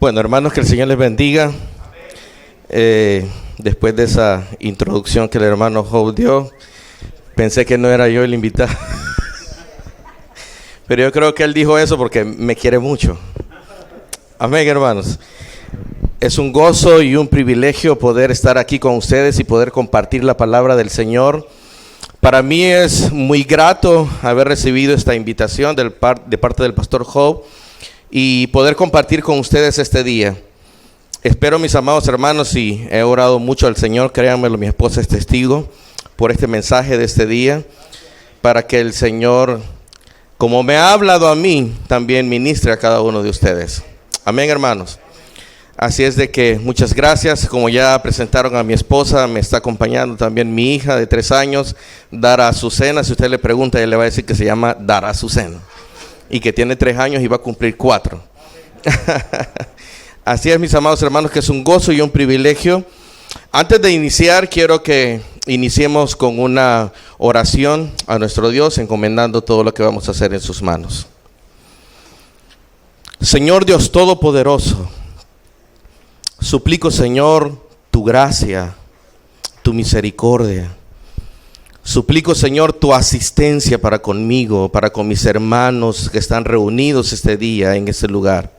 Bueno, hermanos, que el Señor les bendiga. Después de esa introducción que el hermano Job dio, pensé que no era yo el invitado. Pero yo creo que él dijo eso porque me quiere mucho. Amén, hermanos. Es un gozo y un privilegio poder estar aquí con ustedes y poder compartir la palabra del Señor. Para mí es muy grato haber recibido esta invitación de parte del pastor Job y poder compartir con ustedes este día. Espero, mis amados hermanos, y he orado mucho al Señor, créanmelo, mi esposa es testigo, por este mensaje de este día, para que el Señor, como me ha hablado a mí, también ministre a cada uno de ustedes. Amén, hermanos. Así es de que muchas gracias. Como ya presentaron a mi esposa, me está acompañando también mi hija de 3 años, Dara Azucena. Si usted le pregunta, ella le va a decir que se llama Dara Azucena y que tiene 3 años y va a cumplir 4. Así es, mis amados hermanos, que es un gozo y un privilegio. Antes de iniciar, quiero que iniciemos con una oración a nuestro Dios, encomendando todo lo que vamos a hacer en sus manos. Señor Dios Todopoderoso, suplico, Señor, tu gracia, tu misericordia. Suplico, Señor, tu asistencia para conmigo, para con mis hermanos que están reunidos este día en este lugar.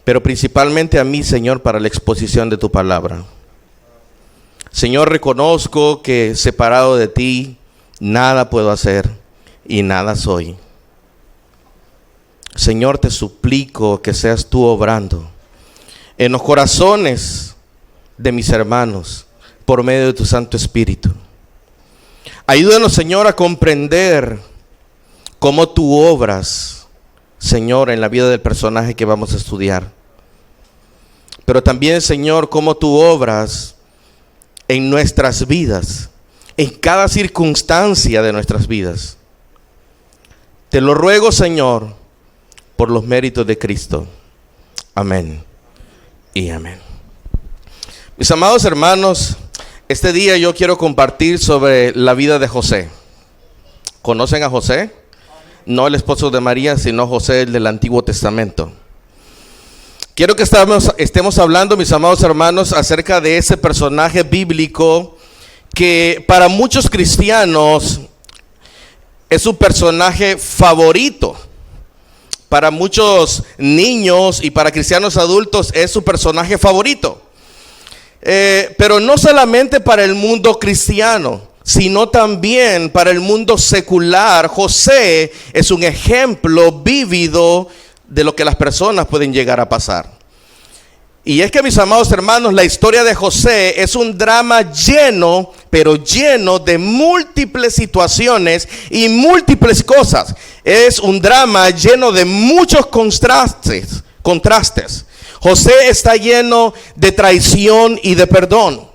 Pero principalmente a mí, Señor, para la exposición de tu palabra. Señor, reconozco que separado de ti, nada puedo hacer y nada soy. Señor, te suplico que seas tú obrando en los corazones de mis hermanos por medio de tu Santo Espíritu. Ayúdanos, Señor, a comprender cómo tú obras, Señor, en la vida del personaje que vamos a estudiar. Pero también, Señor, cómo tú obras en nuestras vidas, en cada circunstancia de nuestras vidas. Te lo ruego, Señor, por los méritos de Cristo. Amén y amén. Mis amados hermanos, este día yo quiero compartir sobre la vida de José. ¿Conocen a José? No el esposo de María, sino José, el del Antiguo Testamento. Quiero que estemos hablando, mis amados hermanos, acerca de ese personaje bíblico que para muchos cristianos es un personaje favorito. Para muchos niños y para cristianos adultos es su personaje favorito. Pero no solamente para el mundo cristiano, sino también para el mundo secular. José es un ejemplo vívido de lo que las personas pueden llegar a pasar. Y es que, mis amados hermanos, la historia de José es un drama lleno, pero lleno de múltiples situaciones y múltiples cosas. Es un drama lleno de muchos contrastes. José está lleno de traición y de perdón.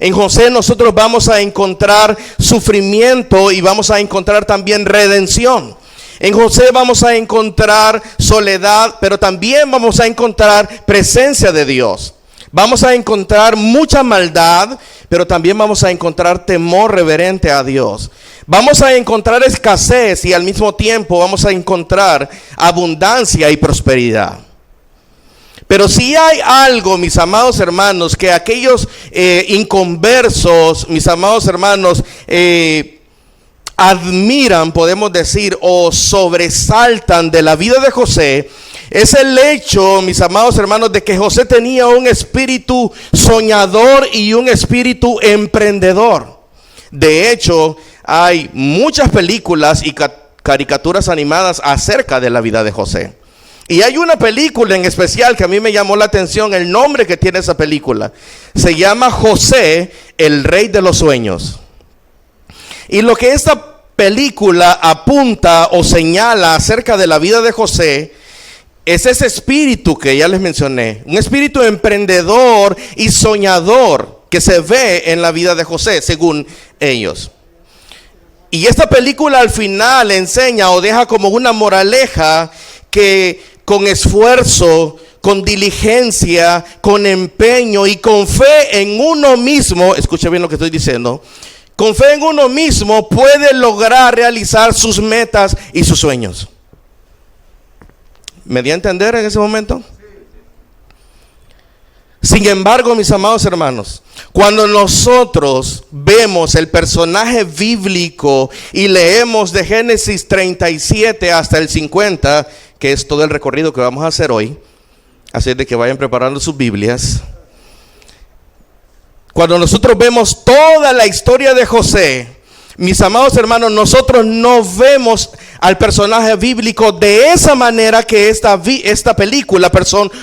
En José nosotros vamos a encontrar sufrimiento y vamos a encontrar también redención. En José vamos a encontrar soledad, pero también vamos a encontrar presencia de Dios. Vamos a encontrar mucha maldad, pero también vamos a encontrar temor reverente a Dios. Vamos a encontrar escasez y al mismo tiempo vamos a encontrar abundancia y prosperidad. Pero si hay algo, mis amados hermanos, que aquellos inconversos, mis amados hermanos, admiran, podemos decir, o sobresaltan de la vida de José, es el hecho, mis amados hermanos, de que José tenía un espíritu soñador y un espíritu emprendedor. De hecho, hay muchas películas y caricaturas animadas acerca de la vida de José. Y hay una película en especial que a mí me llamó la atención, el nombre que tiene esa película. Se llama José, el Rey de los Sueños. Y lo que esta película apunta o señala acerca de la vida de José es ese espíritu que ya les mencioné. Un espíritu emprendedor y soñador que se ve en la vida de José, según ellos. Y esta película al final enseña o deja como una moraleja que con esfuerzo, con diligencia, con empeño y con fe en uno mismo, escuche bien lo que estoy diciendo, con fe en uno mismo puede lograr realizar sus metas y sus sueños. ¿Me di a entender en ese momento? Sin embargo, mis amados hermanos, cuando nosotros vemos el personaje bíblico y leemos de Génesis 37 hasta el 50, que es todo el recorrido que vamos a hacer hoy, así de que vayan preparando sus Biblias. Cuando nosotros vemos toda la historia de José, mis amados hermanos, nosotros no vemos al personaje bíblico de esa manera que esta película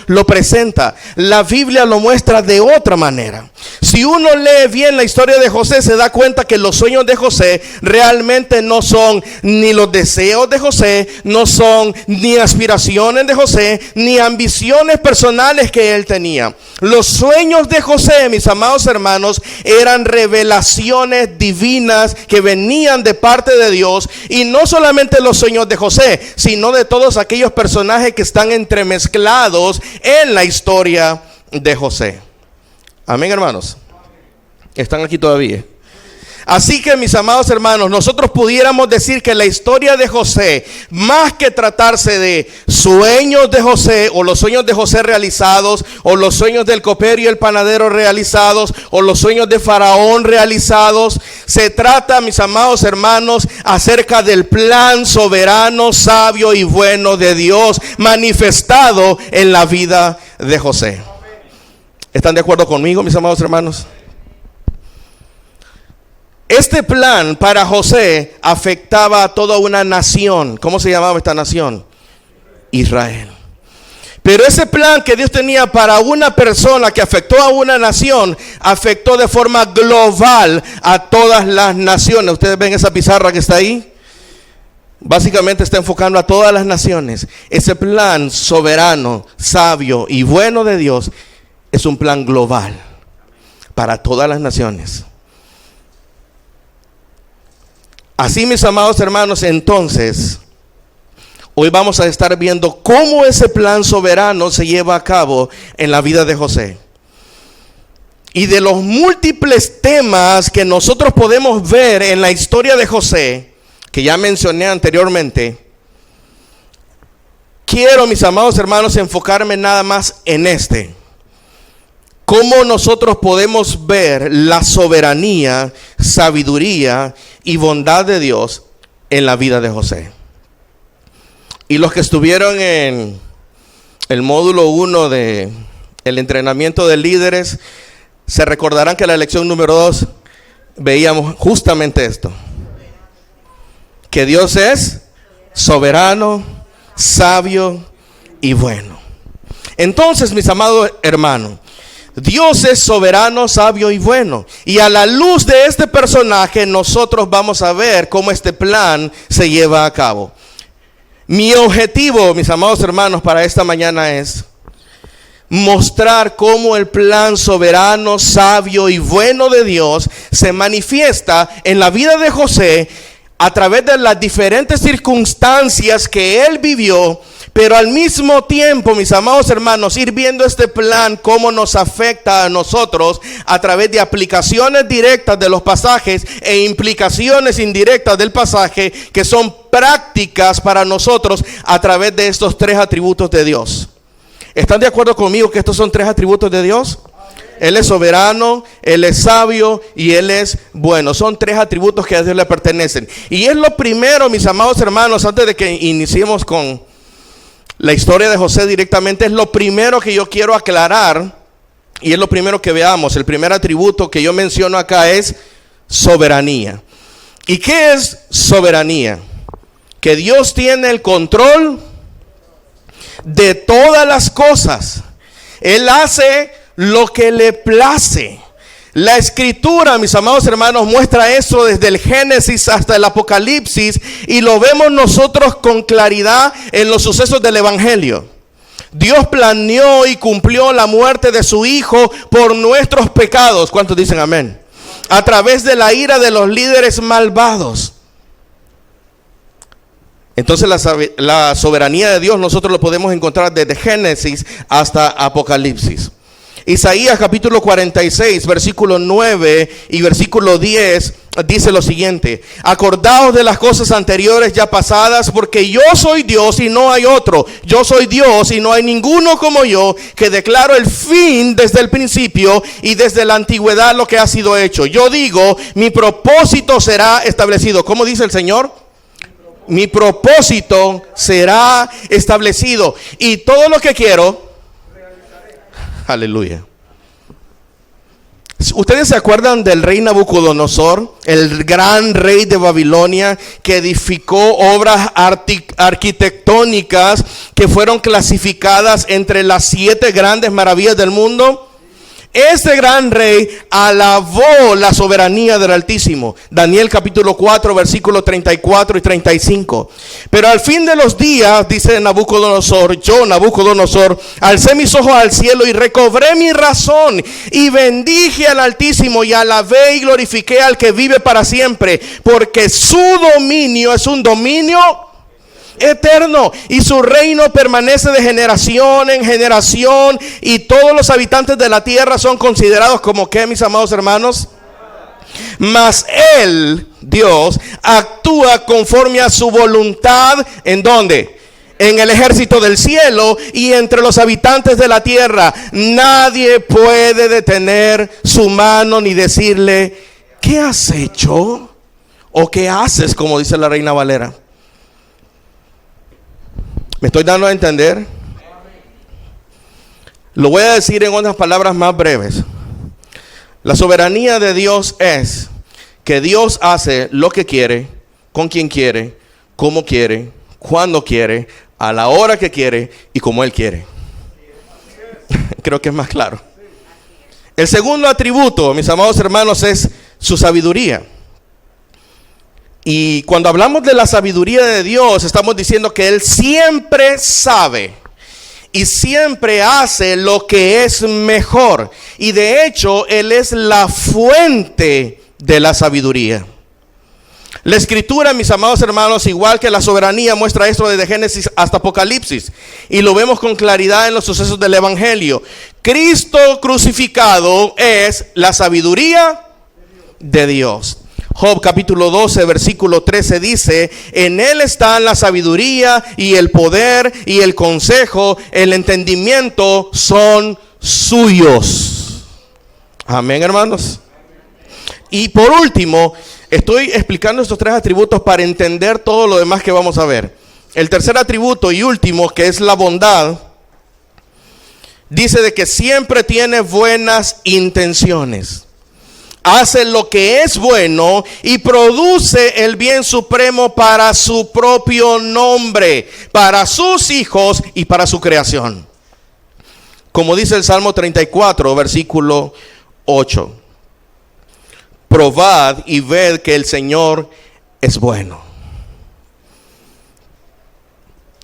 lo presenta. La Biblia lo muestra de otra manera. Si uno lee bien la historia de José, se da cuenta que los sueños de José realmente no son ni los deseos de José, no son ni aspiraciones de José, ni ambiciones personales que él tenía. Los sueños de José, mis amados hermanos, eran revelaciones divinas que venían de parte de Dios, y no solamente los sueños de José, sino de todos aquellos personajes que están entremezclados en la historia de José. Amén, hermanos. ¿Están aquí todavía? Así que, mis amados hermanos, nosotros pudiéramos decir que la historia de José, más que tratarse de sueños de José, o los sueños de José realizados, o los sueños del copero y el panadero realizados, o los sueños de Faraón realizados, se trata, mis amados hermanos, acerca del plan soberano, sabio y bueno de Dios manifestado en la vida de José. ¿Están de acuerdo conmigo, mis amados hermanos? Este plan para José afectaba a toda una nación. ¿Cómo se llamaba esta nación? Israel. Pero ese plan que Dios tenía para una persona que afectó a una nación, afectó de forma global a todas las naciones. ¿Ustedes ven esa pizarra que está ahí? Básicamente está enfocando a todas las naciones. Ese plan soberano, sabio y bueno de Dios es un plan global para todas las naciones. Así, mis amados hermanos, entonces, hoy vamos a estar viendo cómo ese plan soberano se lleva a cabo en la vida de José. Y de los múltiples temas que nosotros podemos ver en la historia de José, que ya mencioné anteriormente, quiero, mis amados hermanos, enfocarme nada más en este. Cómo nosotros podemos ver la soberanía, sabiduría y bondad de Dios en la vida de José. Y los que estuvieron en el módulo 1 de el entrenamiento de líderes, se recordarán que en la lección número 2 veíamos justamente esto. Que Dios es soberano, sabio y bueno. Entonces, mis amados hermanos, Dios es soberano, sabio y bueno. Y a la luz de este personaje, nosotros vamos a ver cómo este plan se lleva a cabo. Mi objetivo, mis amados hermanos, para esta mañana es mostrar cómo el plan soberano, sabio y bueno de Dios se manifiesta en la vida de José a través de las diferentes circunstancias que él vivió. Pero al mismo tiempo, mis amados hermanos, ir viendo este plan, cómo nos afecta a nosotros a través de aplicaciones directas de los pasajes e implicaciones indirectas del pasaje, que son prácticas para nosotros a través de estos tres atributos de Dios. ¿Están de acuerdo conmigo que estos son tres atributos de Dios? Él es soberano, Él es sabio y Él es bueno. Son tres atributos que a Dios le pertenecen. Y es lo primero, mis amados hermanos, antes de que iniciemos con la historia de José directamente, es lo primero que yo quiero aclarar y es lo primero que veamos. El primer atributo que yo menciono acá es soberanía. ¿Y qué es soberanía? Que Dios tiene el control de todas las cosas. Él hace lo que le place. La escritura, mis amados hermanos, muestra eso desde el Génesis hasta el Apocalipsis, y lo vemos nosotros con claridad en los sucesos del Evangelio. Dios planeó y cumplió la muerte de su Hijo por nuestros pecados. ¿Cuántos dicen amén? A través de la ira de los líderes malvados. Entonces la soberanía de Dios nosotros lo podemos encontrar desde Génesis hasta Apocalipsis. Isaías capítulo 46, versículo 9 y versículo 10 dice lo siguiente: acordaos de las cosas anteriores ya pasadas, porque yo soy Dios y no hay otro. Yo soy Dios y no hay ninguno como yo, que declaro el fin desde el principio y desde la antigüedad lo que ha sido hecho. Yo digo, mi propósito será establecido. ¿Cómo dice el Señor? Mi propósito será establecido. Y todo lo que quiero, aleluya. ¿Ustedes se acuerdan del rey Nabucodonosor, el gran rey de Babilonia, que edificó obras arquitectónicas que fueron clasificadas entre las 7 grandes maravillas del mundo? Este gran rey alabó la soberanía del Altísimo. Daniel capítulo 4, versículos 34 y 35. Pero al fin de los días, dice Nabucodonosor, yo, Nabucodonosor, alcé mis ojos al cielo y recobré mi razón y bendije al Altísimo y alabé y glorifiqué al que vive para siempre, porque su dominio es un dominio eterno y su reino permanece de generación en generación, y todos los habitantes de la tierra son considerados como ¿qué, mis amados hermanos? Mas él, Dios, actúa conforme a su voluntad. ¿En dónde? En el ejército del cielo y entre los habitantes de la tierra. Nadie puede detener su mano ni decirle, ¿qué has hecho? O ¿qué haces? Como dice la Reina Valera. ¿Me estoy dando a entender? Lo voy a decir en unas palabras más breves. La soberanía de Dios es que Dios hace lo que quiere, con quien quiere, como quiere, cuando quiere, a la hora que quiere y como Él quiere. Creo que es más claro. El segundo atributo, mis amados hermanos, es su sabiduría. Y cuando hablamos de la sabiduría de Dios, estamos diciendo que Él siempre sabe y siempre hace lo que es mejor. Y de hecho, Él es la fuente de la sabiduría. La Escritura, mis amados hermanos, igual que la soberanía, muestra esto desde Génesis hasta Apocalipsis. Y lo vemos con claridad en los sucesos del Evangelio. Cristo crucificado es la sabiduría de Dios. Job capítulo 12 versículo 13 dice, en él están la sabiduría y el poder y el consejo, el entendimiento son suyos. Amén, hermanos. Y por último, estoy explicando estos 3 atributos para entender todo lo demás que vamos a ver. El tercer atributo y último, que es la bondad, dice de que siempre tiene buenas intenciones. Hace lo que es bueno y produce el bien supremo para su propio nombre, para sus hijos y para su creación. Como dice el Salmo 34, versículo 8. Probad y ved que el Señor es bueno.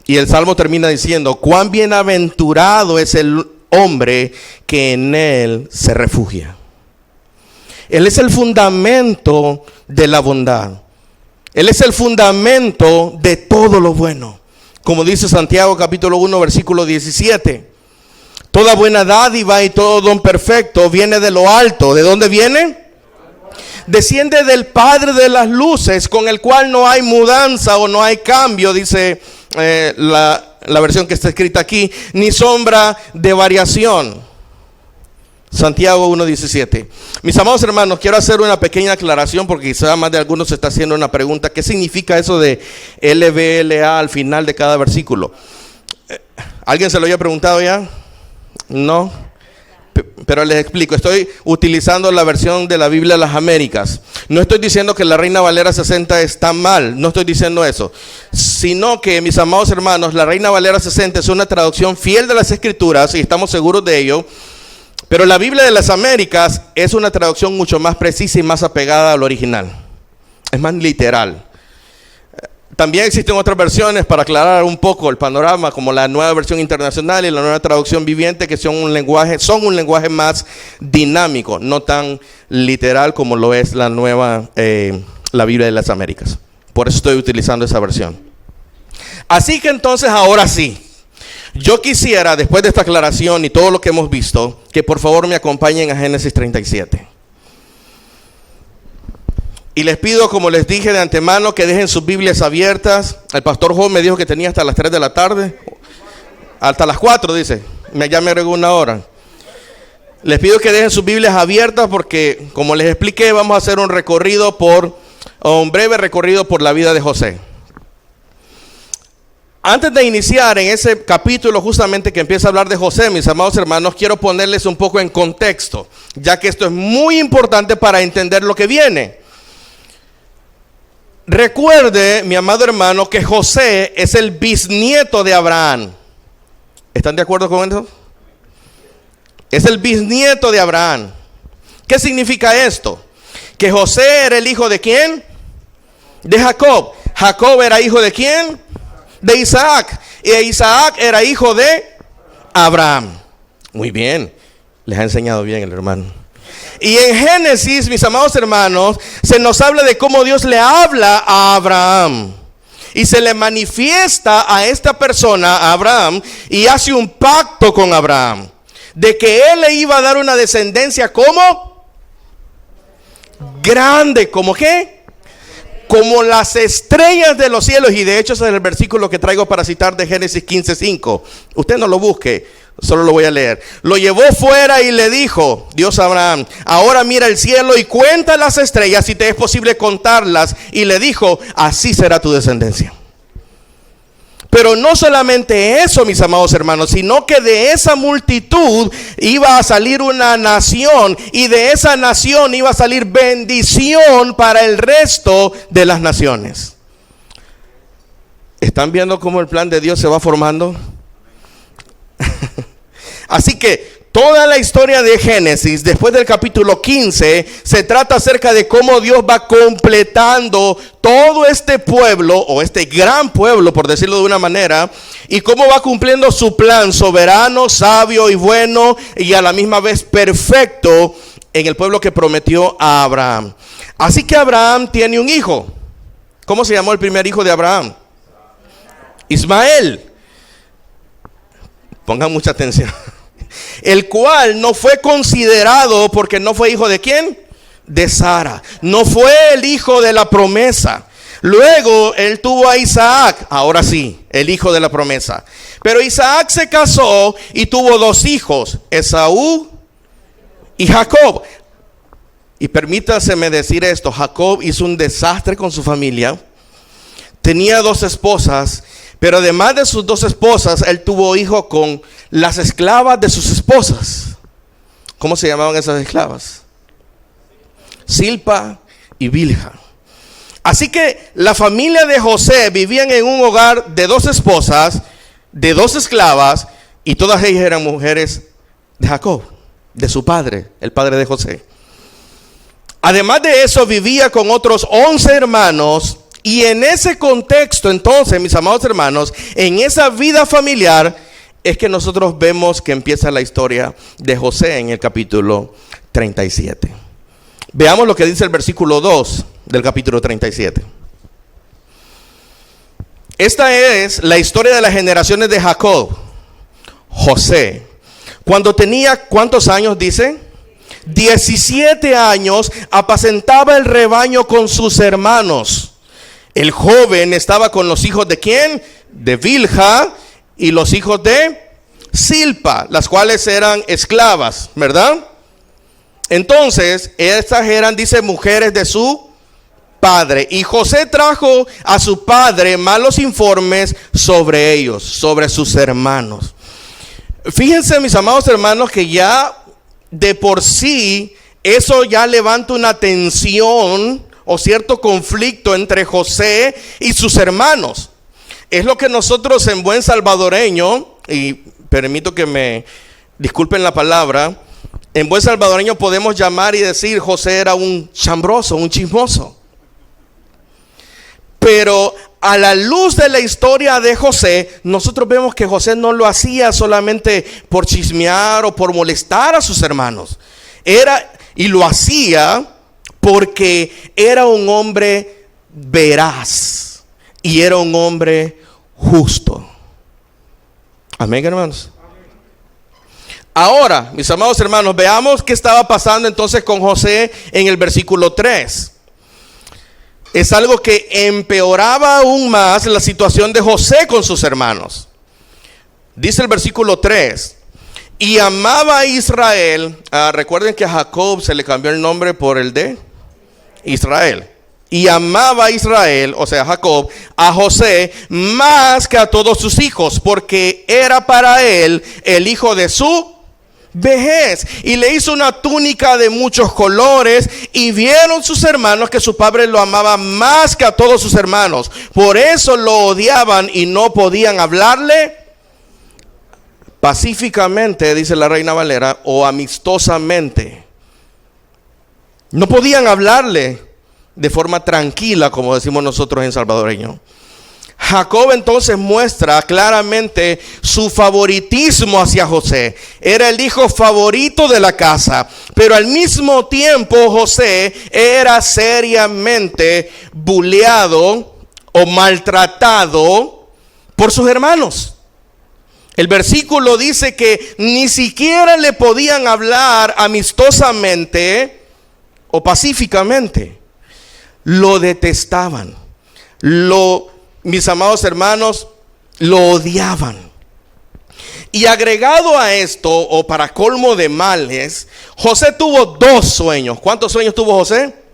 Y el Salmo termina diciendo, cuán bienaventurado es el hombre que en él se refugia. Él es el fundamento de la bondad. Él es el fundamento de todo lo bueno. Como dice Santiago capítulo 1 versículo 17. Toda buena dádiva y todo don perfecto viene de lo alto. ¿De dónde viene? Desciende del Padre de las luces, con el cual no hay mudanza o no hay cambio, dice la versión que está escrita aquí, ni sombra de variación. Santiago 1:17. Mis amados hermanos, quiero hacer una pequeña aclaración porque quizá más de algunos se está haciendo una pregunta. ¿Qué significa eso de LBLA al final de cada versículo? ¿Alguien se lo había preguntado ya? No. Pero les explico, estoy utilizando la versión de la Biblia de las Américas. No estoy diciendo que la Reina Valera 60 está mal, no estoy diciendo eso. Sino que, mis amados hermanos, la Reina Valera 60 es una traducción fiel de las Escrituras y estamos seguros de ello. Pero la Biblia de las Américas es una traducción mucho más precisa y más apegada al original. Es más literal. También existen otras versiones para aclarar un poco el panorama, como la nueva versión internacional y la nueva traducción viviente, que son un lenguaje más dinámico, no tan literal como lo es la nueva, la Biblia de las Américas. Por eso estoy utilizando esa versión. Así que entonces, ahora sí. Yo quisiera, después de esta aclaración y todo lo que hemos visto, que por favor me acompañen a Génesis 37. Y les pido, como les dije de antemano, que dejen sus Biblias abiertas. El pastor Job me dijo que tenía hasta las 3 de la tarde. Hasta las 4, dice. Ya me agregó una hora. Les pido que dejen sus Biblias abiertas porque, como les expliqué, vamos a hacer un breve recorrido por la vida de José. Antes de iniciar en ese capítulo justamente que empieza a hablar de José, mis amados hermanos, quiero ponerles un poco en contexto, ya que esto es muy importante para entender lo que viene. Recuerde, mi amado hermano, que José es el bisnieto de Abraham. ¿Están de acuerdo con eso? Es el bisnieto de Abraham. ¿Qué significa esto? Que José era el hijo de ¿quién? De Jacob. Jacob era hijo de ¿quién? De Isaac. Y Isaac era hijo de Abraham. Muy bien. Les ha enseñado bien el hermano. Y en Génesis, mis amados hermanos, se nos habla de cómo Dios le habla a Abraham. Y se le manifiesta a esta persona, a Abraham, y hace un pacto con Abraham. De que él le iba a dar una descendencia como grande. ¿Cómo qué? Como las estrellas de los cielos. Y de hecho ese es el versículo que traigo para citar de Génesis 15:5. Usted no lo busque, solo lo voy a leer. Lo llevó fuera y le dijo Dios a Abraham: ahora mira el cielo y cuenta las estrellas, si te es posible contarlas. Y le dijo: así será tu descendencia. Pero no solamente eso, mis amados hermanos, sino que de esa multitud iba a salir una nación, y de esa nación iba a salir bendición para el resto de las naciones. ¿Están viendo cómo el plan de Dios se va formando? Así que toda la historia de Génesis, después del capítulo 15, se trata acerca de cómo Dios va completando todo este pueblo, o este gran pueblo, por decirlo de una manera, y cómo va cumpliendo su plan soberano, sabio y bueno, y a la misma vez perfecto en el pueblo que prometió a Abraham. Así que Abraham tiene un hijo. ¿Cómo se llamó el primer hijo de Abraham? Ismael. Pongan mucha atención. El cual no fue considerado porque no fue hijo de ¿quién? De Sara. No fue el hijo de la promesa. Luego él tuvo a Isaac, ahora sí, el hijo de la promesa. Pero Isaac se casó y tuvo 2 hijos, Esaú y Jacob. Y permítaseme decir esto: Jacob hizo un desastre con su familia. Tenía 2 esposas. Pero además de sus 2 esposas, él tuvo hijos con las esclavas de sus esposas. ¿Cómo se llamaban esas esclavas? Silpa y Bilha. Así que la familia de José vivían en un hogar de 2 esposas, de 2 esclavas, y todas ellas eran mujeres de Jacob, de su padre, el padre de José. Además de eso, vivía con otros 11 hermanos. Y en ese contexto, entonces, mis amados hermanos, en esa vida familiar, es que nosotros vemos que empieza la historia de José en el capítulo 37. Veamos lo que dice el versículo 2 del capítulo 37. Esta es la historia de las generaciones de Jacob. José, cuando tenía, ¿cuántos años dice? 17 años, apacentaba el rebaño con sus hermanos. El joven estaba con los hijos de ¿quién? De Bilha y los hijos de Silpa, las cuales eran esclavas, ¿verdad? Entonces, estas eran, dice, mujeres de su padre. Y José trajo a su padre malos informes sobre ellos, sobre sus hermanos. Fíjense, mis amados hermanos, que ya de por sí eso ya levanta una tensión o cierto conflicto entre José y sus hermanos. Es lo que nosotros en buen salvadoreño, y permito que me disculpen la palabra, en buen salvadoreño podemos llamar y decir: José era un chambroso, un chismoso. Pero a la luz de la historia de José, nosotros vemos que José no lo hacía solamente por chismear o por molestar a sus hermanos. Y lo hacía porque era un hombre veraz y era un hombre justo. Amén, hermanos. Ahora, mis amados hermanos, veamos qué estaba pasando entonces con José en el versículo 3. es algo que empeoraba aún más la situación de José con sus hermanos. Dice el versículo 3, y amaba a Israel. Recuerden que a Jacob se le cambió el nombre por el de Israel. Y amaba a Israel, o sea, Jacob, a José más que a todos sus hijos, porque era para él el hijo de su vejez. Y le hizo una túnica de muchos colores, y vieron sus hermanos que su padre lo amaba más que a todos sus hermanos. Por eso lo odiaban y no podían hablarle pacíficamente, dice la Reina Valera, o amistosamente. No podían hablarle de forma tranquila, como decimos nosotros en salvadoreño. Jacob entonces muestra claramente su favoritismo hacia José. Era el hijo favorito de la casa, pero al mismo tiempo José era seriamente bulleado o maltratado por sus hermanos. El versículo dice que ni siquiera le podían hablar amistosamente o pacíficamente. Lo detestaban, mis amados hermanos, lo odiaban. Y agregado a esto, o para colmo de males, José tuvo 2 sueños. ¿Cuántos sueños tuvo José?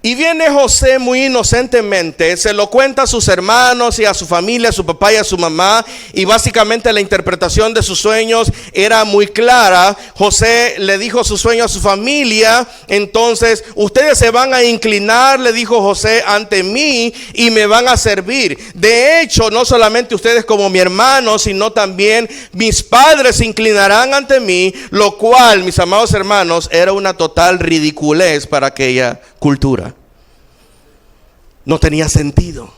Y viene José muy inocentemente, se lo cuenta a sus hermanos y a su familia, a su papá y a su mamá, y básicamente la interpretación de sus sueños era muy clara. José le dijo su sueño a su familia: entonces ustedes se van a inclinar, le dijo José, ante mí y me van a servir. De hecho, no solamente ustedes como mi hermano, sino también mis padres se inclinarán ante mí, lo cual, mis amados hermanos, era una total ridiculez para aquella cultura. No tenía sentido.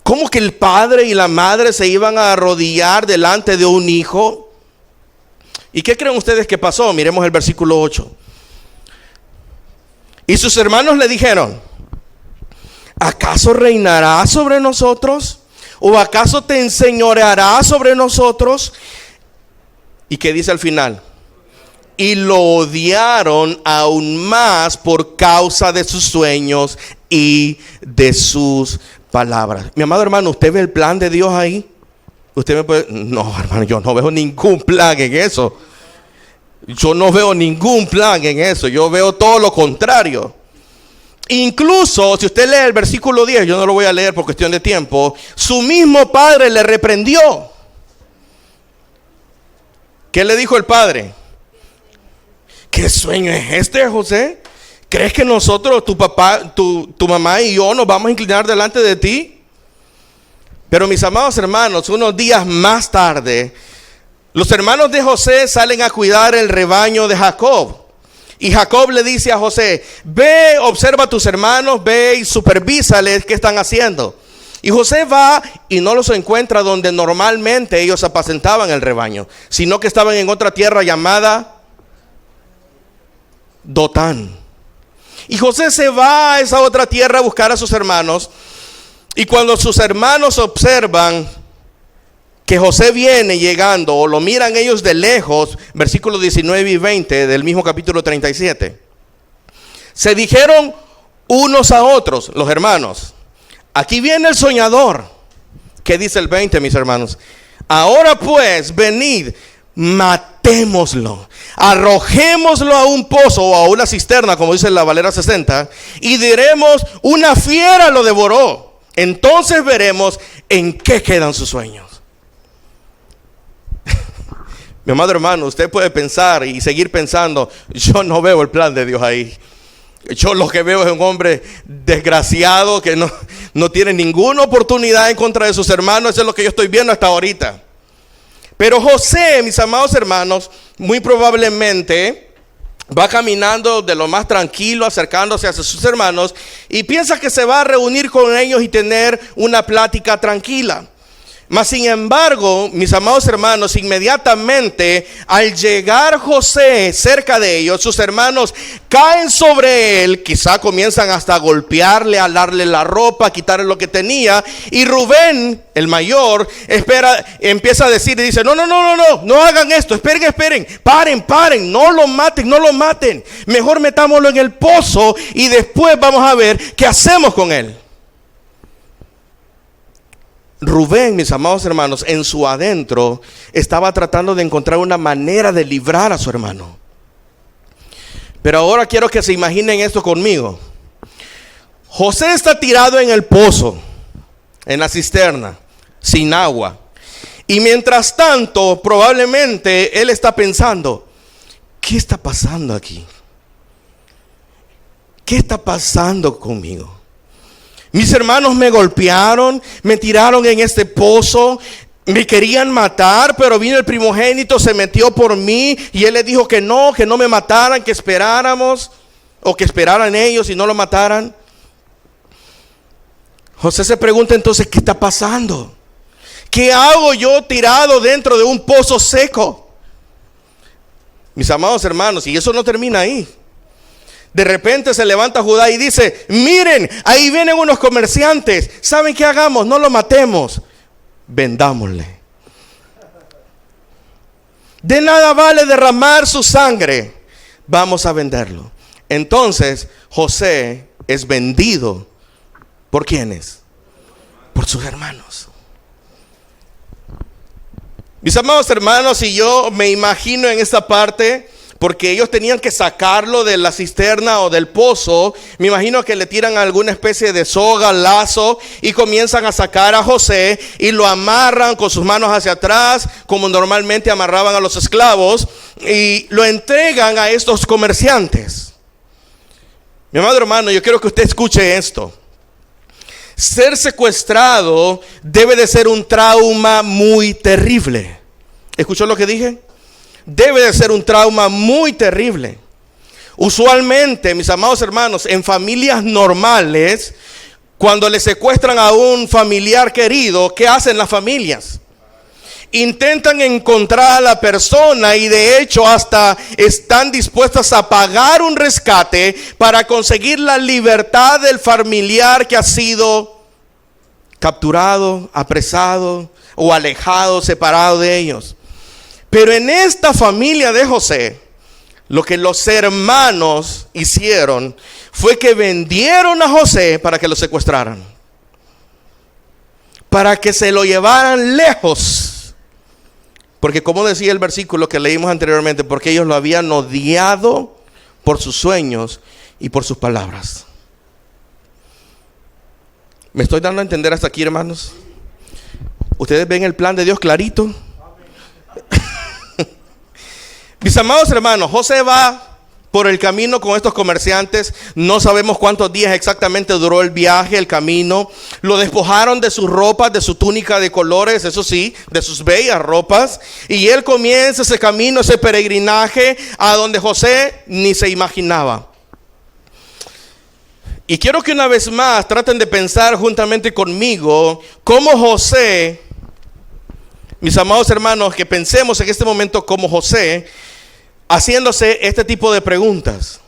¿Cómo que el padre y la madre se iban a arrodillar delante de un hijo? ¿Y qué creen ustedes que pasó? Miremos el versículo 8. Y sus hermanos le dijeron: ¿acaso reinarás sobre nosotros? ¿O acaso te enseñorearás sobre nosotros? ¿Y qué dice al final? Y lo odiaron aún más por causa de sus sueños y de sus palabras. Mi amado hermano, ¿usted ve el plan de Dios ahí? Usted me puede... No, hermano, yo no veo ningún plan en eso. Yo no veo ningún plan en eso. Yo veo todo lo contrario. Incluso, si usted lee el versículo 10, yo no lo voy a leer por cuestión de tiempo, su mismo padre le reprendió. ¿Qué le dijo el padre? ¿Qué sueño es este, José? ¿Crees que nosotros, tu papá, tu mamá y yo nos vamos a inclinar delante de ti? Pero mis amados hermanos, unos días más tarde, los hermanos de José salen a cuidar el rebaño de Jacob. Y Jacob le dice a José: ve, observa a tus hermanos, ve y supervísales qué están haciendo. Y José va y no los encuentra donde normalmente ellos apacentaban el rebaño, sino que estaban en otra tierra llamada Dotán. Y José se va a esa otra tierra a buscar a sus hermanos. Y cuando sus hermanos observan que José viene llegando, o lo miran ellos de lejos, versículos 19 y 20 del mismo capítulo 37, se dijeron unos a otros, los hermanos: aquí viene el soñador. ¿Qué dice el 20, mis hermanos? Ahora pues, venid, matémoslo, arrojémoslo a un pozo o a una cisterna, como dice la Valera 60, y diremos: una fiera lo devoró. Entonces veremos en qué quedan sus sueños. Mi amado hermano, usted puede pensar y seguir pensando: yo no veo el plan de Dios ahí. Yo lo que veo es un hombre desgraciado que no tiene ninguna oportunidad en contra de sus hermanos. Eso es lo que yo estoy viendo hasta ahorita. Pero José, mis amados hermanos, muy probablemente va caminando de lo más tranquilo, acercándose hacia sus hermanos, y piensa que se va a reunir con ellos y tener una plática tranquila. Mas sin embargo, mis amados hermanos, inmediatamente al llegar José cerca de ellos, sus hermanos caen sobre él, quizá comienzan hasta a golpearle, a alarle la ropa, a quitarle lo que tenía. Y Rubén, el mayor, empieza a decir y dice: no hagan esto, esperen, paren, no lo maten, mejor metámoslo en el pozo y después vamos a ver qué hacemos con él. Rubén, mis amados hermanos, en su adentro estaba tratando de encontrar una manera de librar a su hermano. Pero ahora quiero que se imaginen esto conmigo. José está tirado en el pozo, en la cisterna, sin agua. Y mientras tanto, probablemente él está pensando: ¿qué está pasando aquí? ¿Qué está pasando conmigo? Mis hermanos me golpearon, me tiraron en este pozo, me querían matar, pero vino el primogénito, se metió por mí y él les dijo que no me mataran, que esperáramos, o que esperaran ellos y no lo mataran. José se pregunta entonces: ¿qué está pasando? ¿Qué hago yo tirado dentro de un pozo seco? Mis amados hermanos, y eso no termina ahí. De repente se levanta Judá y dice: miren, ahí vienen unos comerciantes. ¿Saben qué hagamos? No lo matemos, vendámosle. De nada vale derramar su sangre, vamos a venderlo. Entonces José es vendido. ¿Por quiénes? Por sus hermanos. Mis amados hermanos, y yo me imagino en esta parte, porque ellos tenían que sacarlo de la cisterna o del pozo. Me imagino que le tiran alguna especie de soga, lazo, y comienzan a sacar a José y lo amarran con sus manos hacia atrás, como normalmente amarraban a los esclavos, y lo entregan a estos comerciantes. Mi amado hermano, yo quiero que usted escuche esto. Ser secuestrado debe de ser un trauma muy terrible. ¿Escuchó lo que dije? Debe de ser un trauma muy terrible. Usualmente, mis amados hermanos, en familias normales, cuando le secuestran a un familiar querido, ¿qué hacen las familias? Intentan encontrar a la persona y de hecho hasta están dispuestas a pagar un rescate para conseguir la libertad del familiar que ha sido capturado, apresado o alejado, separado de ellos. Pero en esta familia de José, lo que los hermanos hicieron fue que vendieron a José para que lo secuestraran, para que se lo llevaran lejos. Porque como decía el versículo que leímos anteriormente, porque ellos lo habían odiado por sus sueños y por sus palabras. ¿Me estoy dando a entender hasta aquí, hermanos? ¿Ustedes ven el plan de Dios clarito? Mis amados hermanos, José va por el camino con estos comerciantes. No sabemos cuántos días exactamente duró el viaje, el camino. Lo despojaron de sus ropas, de su túnica de colores, eso sí, de sus bellas ropas. Y él comienza ese camino, ese peregrinaje a donde José ni se imaginaba. Y quiero que una vez más traten de pensar juntamente conmigo cómo José, mis amados hermanos, que pensemos en este momento como José, haciéndose este tipo de preguntas.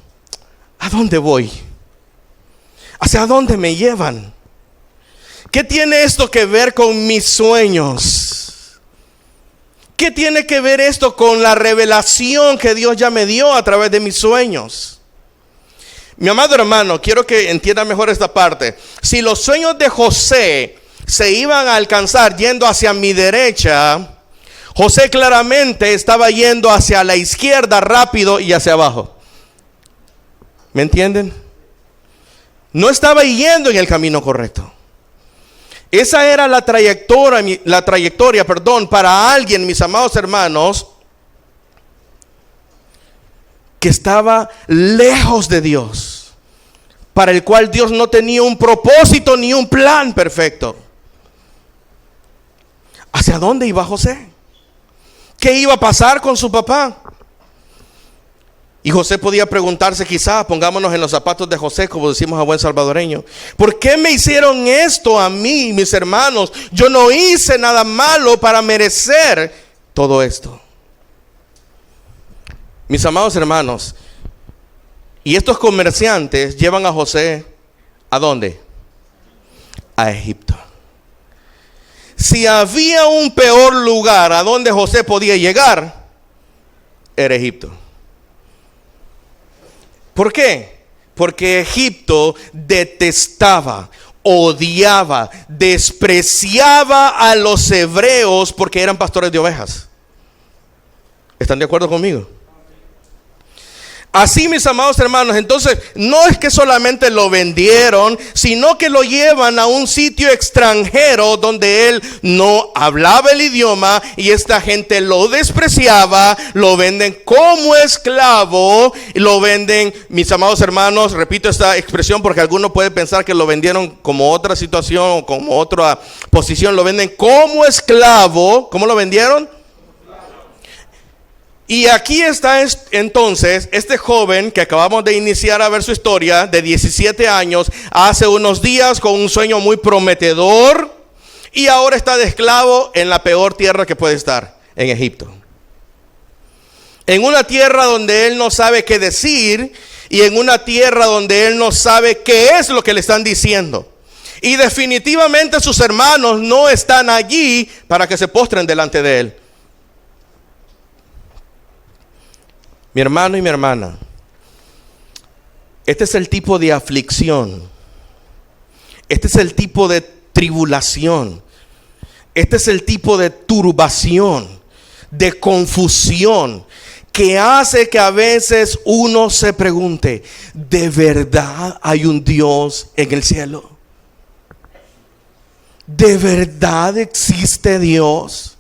¿A dónde voy? ¿Hacia dónde me llevan? ¿Qué tiene esto que ver con mis sueños? ¿Qué tiene que ver esto con la revelación que Dios ya me dio a través de mis sueños? Mi amado hermano, quiero que entienda mejor esta parte. Si los sueños de José se iban a alcanzar yendo hacia mi derecha, José claramente estaba yendo hacia la izquierda rápido y hacia abajo. ¿Me entienden? No estaba yendo en el camino correcto. Esa era la trayectoria, para alguien, mis amados hermanos, que estaba lejos de Dios, para el cual Dios no tenía un propósito ni un plan perfecto. ¿Hacia dónde iba José? ¿Qué iba a pasar con su papá? Y José podía preguntarse, quizás, pongámonos en los zapatos de José, como decimos a buen salvadoreño: ¿por qué me hicieron esto a mí, mis hermanos? Yo no hice nada malo para merecer todo esto. Mis amados hermanos, y estos comerciantes llevan a José, ¿a dónde? A Egipto. Si había un peor lugar a donde José podía llegar, era Egipto. ¿Por qué? Porque Egipto detestaba, odiaba, despreciaba a los hebreos porque eran pastores de ovejas. ¿Están de acuerdo conmigo? Así, mis amados hermanos, entonces no es que solamente lo vendieron, sino que lo llevan a un sitio extranjero donde él no hablaba el idioma y esta gente lo despreciaba. Lo venden como esclavo, y lo venden, mis amados hermanos, repito esta expresión porque alguno puede pensar que lo vendieron como otra situación o como otra posición. Lo venden como esclavo. ¿Cómo lo vendieron? Y aquí está entonces este joven que acabamos de iniciar a ver su historia, de 17 años, hace unos días con un sueño muy prometedor, y ahora está de esclavo en la peor tierra que puede estar, en Egipto. En una tierra donde él no sabe qué decir, y en una tierra donde él no sabe qué es lo que le están diciendo. Y definitivamente sus hermanos no están allí para que se postren delante de él. Mi hermano y mi hermana, este es el tipo de aflicción, este es el tipo de tribulación, este es el tipo de turbación, de confusión, que hace que a veces uno se pregunte: ¿de verdad hay un Dios en el cielo? ¿De verdad existe Dios?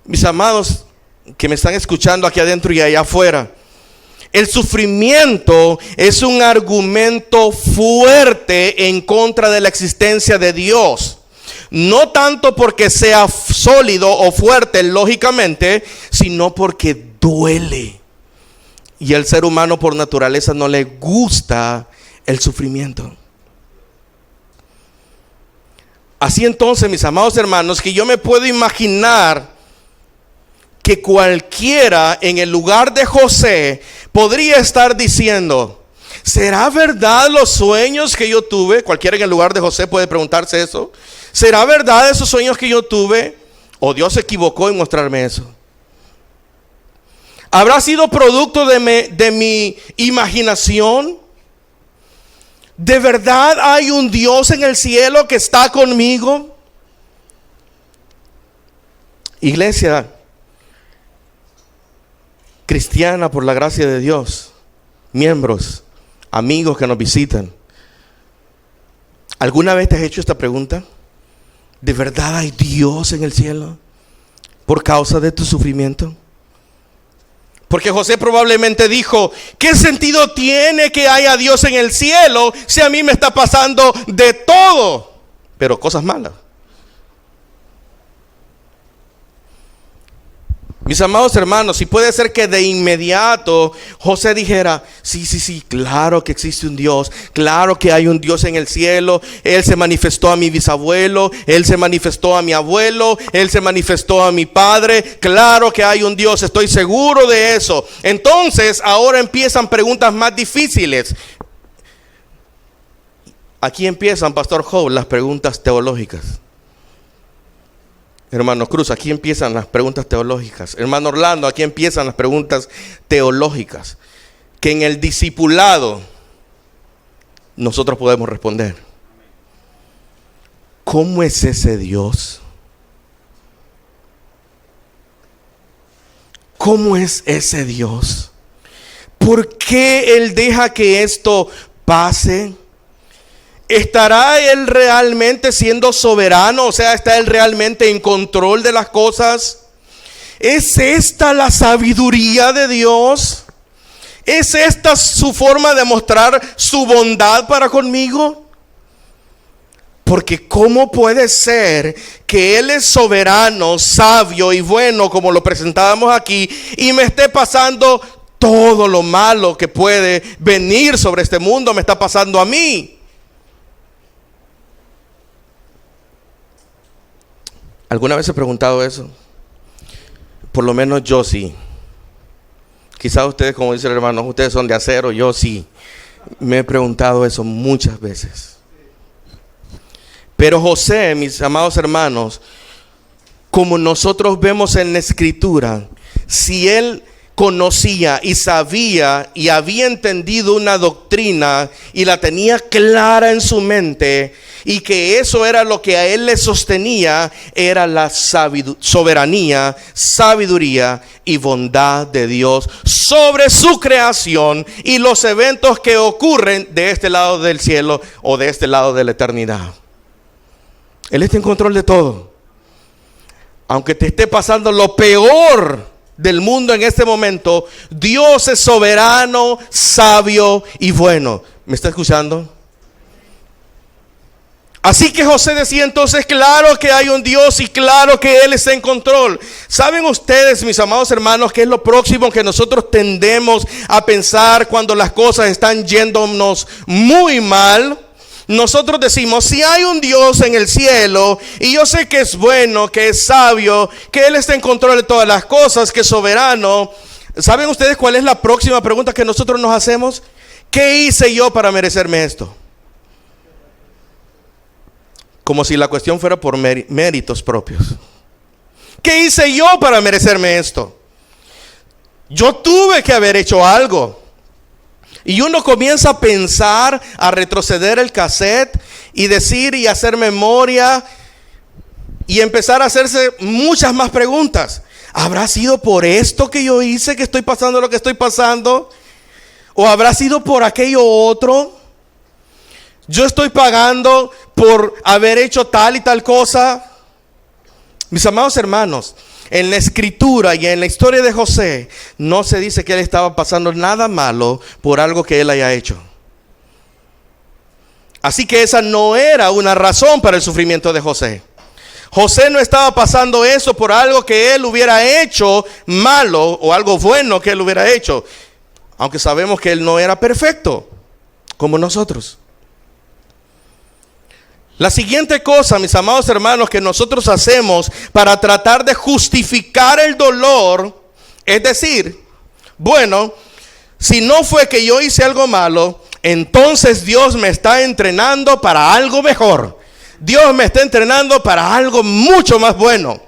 Mis amados que me están escuchando aquí adentro y allá afuera, el sufrimiento es un argumento fuerte en contra de la existencia de Dios. No tanto porque sea sólido o fuerte lógicamente, sino porque duele. Y el ser humano por naturaleza no le gusta el sufrimiento. Así entonces, mis amados hermanos, que yo me puedo imaginar que cualquiera en el lugar de José podría estar diciendo: ¿será verdad los sueños que yo tuve? Cualquiera en el lugar de José puede preguntarse eso. ¿Será verdad esos sueños que yo tuve? ¿O Dios se equivocó en mostrarme eso? ¿Habrá sido producto de mi imaginación? ¿De verdad hay un Dios en el cielo que está conmigo? Iglesia cristiana, por la gracia de Dios, miembros, amigos que nos visitan, ¿alguna vez te has hecho esta pregunta? ¿De verdad hay Dios en el cielo por causa de tu sufrimiento? Porque José probablemente dijo: ¿qué sentido tiene que haya Dios en el cielo si a mí me está pasando de todo, pero cosas malas? Mis amados hermanos, si puede ser que de inmediato José dijera: sí, claro que existe un Dios, claro que hay un Dios en el cielo. Él se manifestó a mi bisabuelo, Él se manifestó a mi abuelo, Él se manifestó a mi padre. Claro que hay un Dios, estoy seguro de eso. Entonces ahora empiezan preguntas más difíciles. Aquí empiezan, Pastor Job, las preguntas teológicas. Hermano Cruz, aquí empiezan las preguntas teológicas. Hermano Orlando, aquí empiezan las preguntas teológicas que en el discipulado nosotros podemos responder. ¿Cómo es ese Dios? ¿Cómo es ese Dios? ¿Por qué Él deja que esto pase? ¿Estará Él realmente siendo soberano? O sea, ¿está Él realmente en control de las cosas? ¿Es esta la sabiduría de Dios? ¿Es esta su forma de mostrar su bondad para conmigo? Porque ¿cómo puede ser que Él es soberano, sabio y bueno, como lo presentábamos aquí, y me esté pasando todo lo malo que puede venir sobre este mundo, me está pasando a mí? ¿Alguna vez he preguntado eso? Por lo menos yo sí. Quizás ustedes, como dice el hermano, ustedes son de acero, yo sí. Me he preguntado eso muchas veces. Pero José, mis amados hermanos, como nosotros vemos en la Escritura, si él conocía y sabía y había entendido una doctrina y la tenía clara en su mente, y que eso era lo que a él le sostenía, era la soberanía, sabiduría y bondad de Dios sobre su creación y los eventos que ocurren de este lado del cielo o de este lado de la eternidad. Él está en control de todo. Aunque te esté pasando lo peor del mundo en este momento, Dios es soberano, sabio y bueno. ¿Me está escuchando? Así que José decía entonces, claro que hay un Dios y claro que Él está en control. ¿Saben ustedes, mis amados hermanos, qué es lo próximo que nosotros tendemos a pensar cuando las cosas están yéndonos muy mal? Nosotros decimos, si hay un Dios en el cielo, y yo sé que es bueno, que es sabio, que Él está en control de todas las cosas, que es soberano. ¿Saben ustedes cuál es la próxima pregunta que nosotros nos hacemos? ¿Qué hice yo para merecerme esto? Como si la cuestión fuera por méritos propios. ¿Qué hice yo para merecerme esto? Yo tuve que haber hecho algo. Y uno comienza a pensar, a retroceder el cassette y decir y hacer memoria y empezar a hacerse muchas más preguntas. ¿Habrá sido por esto que yo hice que estoy pasando lo que estoy pasando? ¿O habrá sido por aquello otro? ¿Yo estoy pagando por haber hecho tal y tal cosa? Mis amados hermanos, en la Escritura y en la historia de José, no se dice que él estaba pasando nada malo por algo que él haya hecho. Así que esa no era una razón para el sufrimiento de José. José no estaba pasando eso por algo que él hubiera hecho malo o algo bueno que él hubiera hecho. Aunque sabemos que él no era perfecto, como nosotros. La siguiente cosa, mis amados hermanos, que nosotros hacemos para tratar de justificar el dolor, es decir, bueno, si no fue que yo hice algo malo, entonces Dios me está entrenando para algo mejor. Dios me está entrenando para algo mucho más bueno.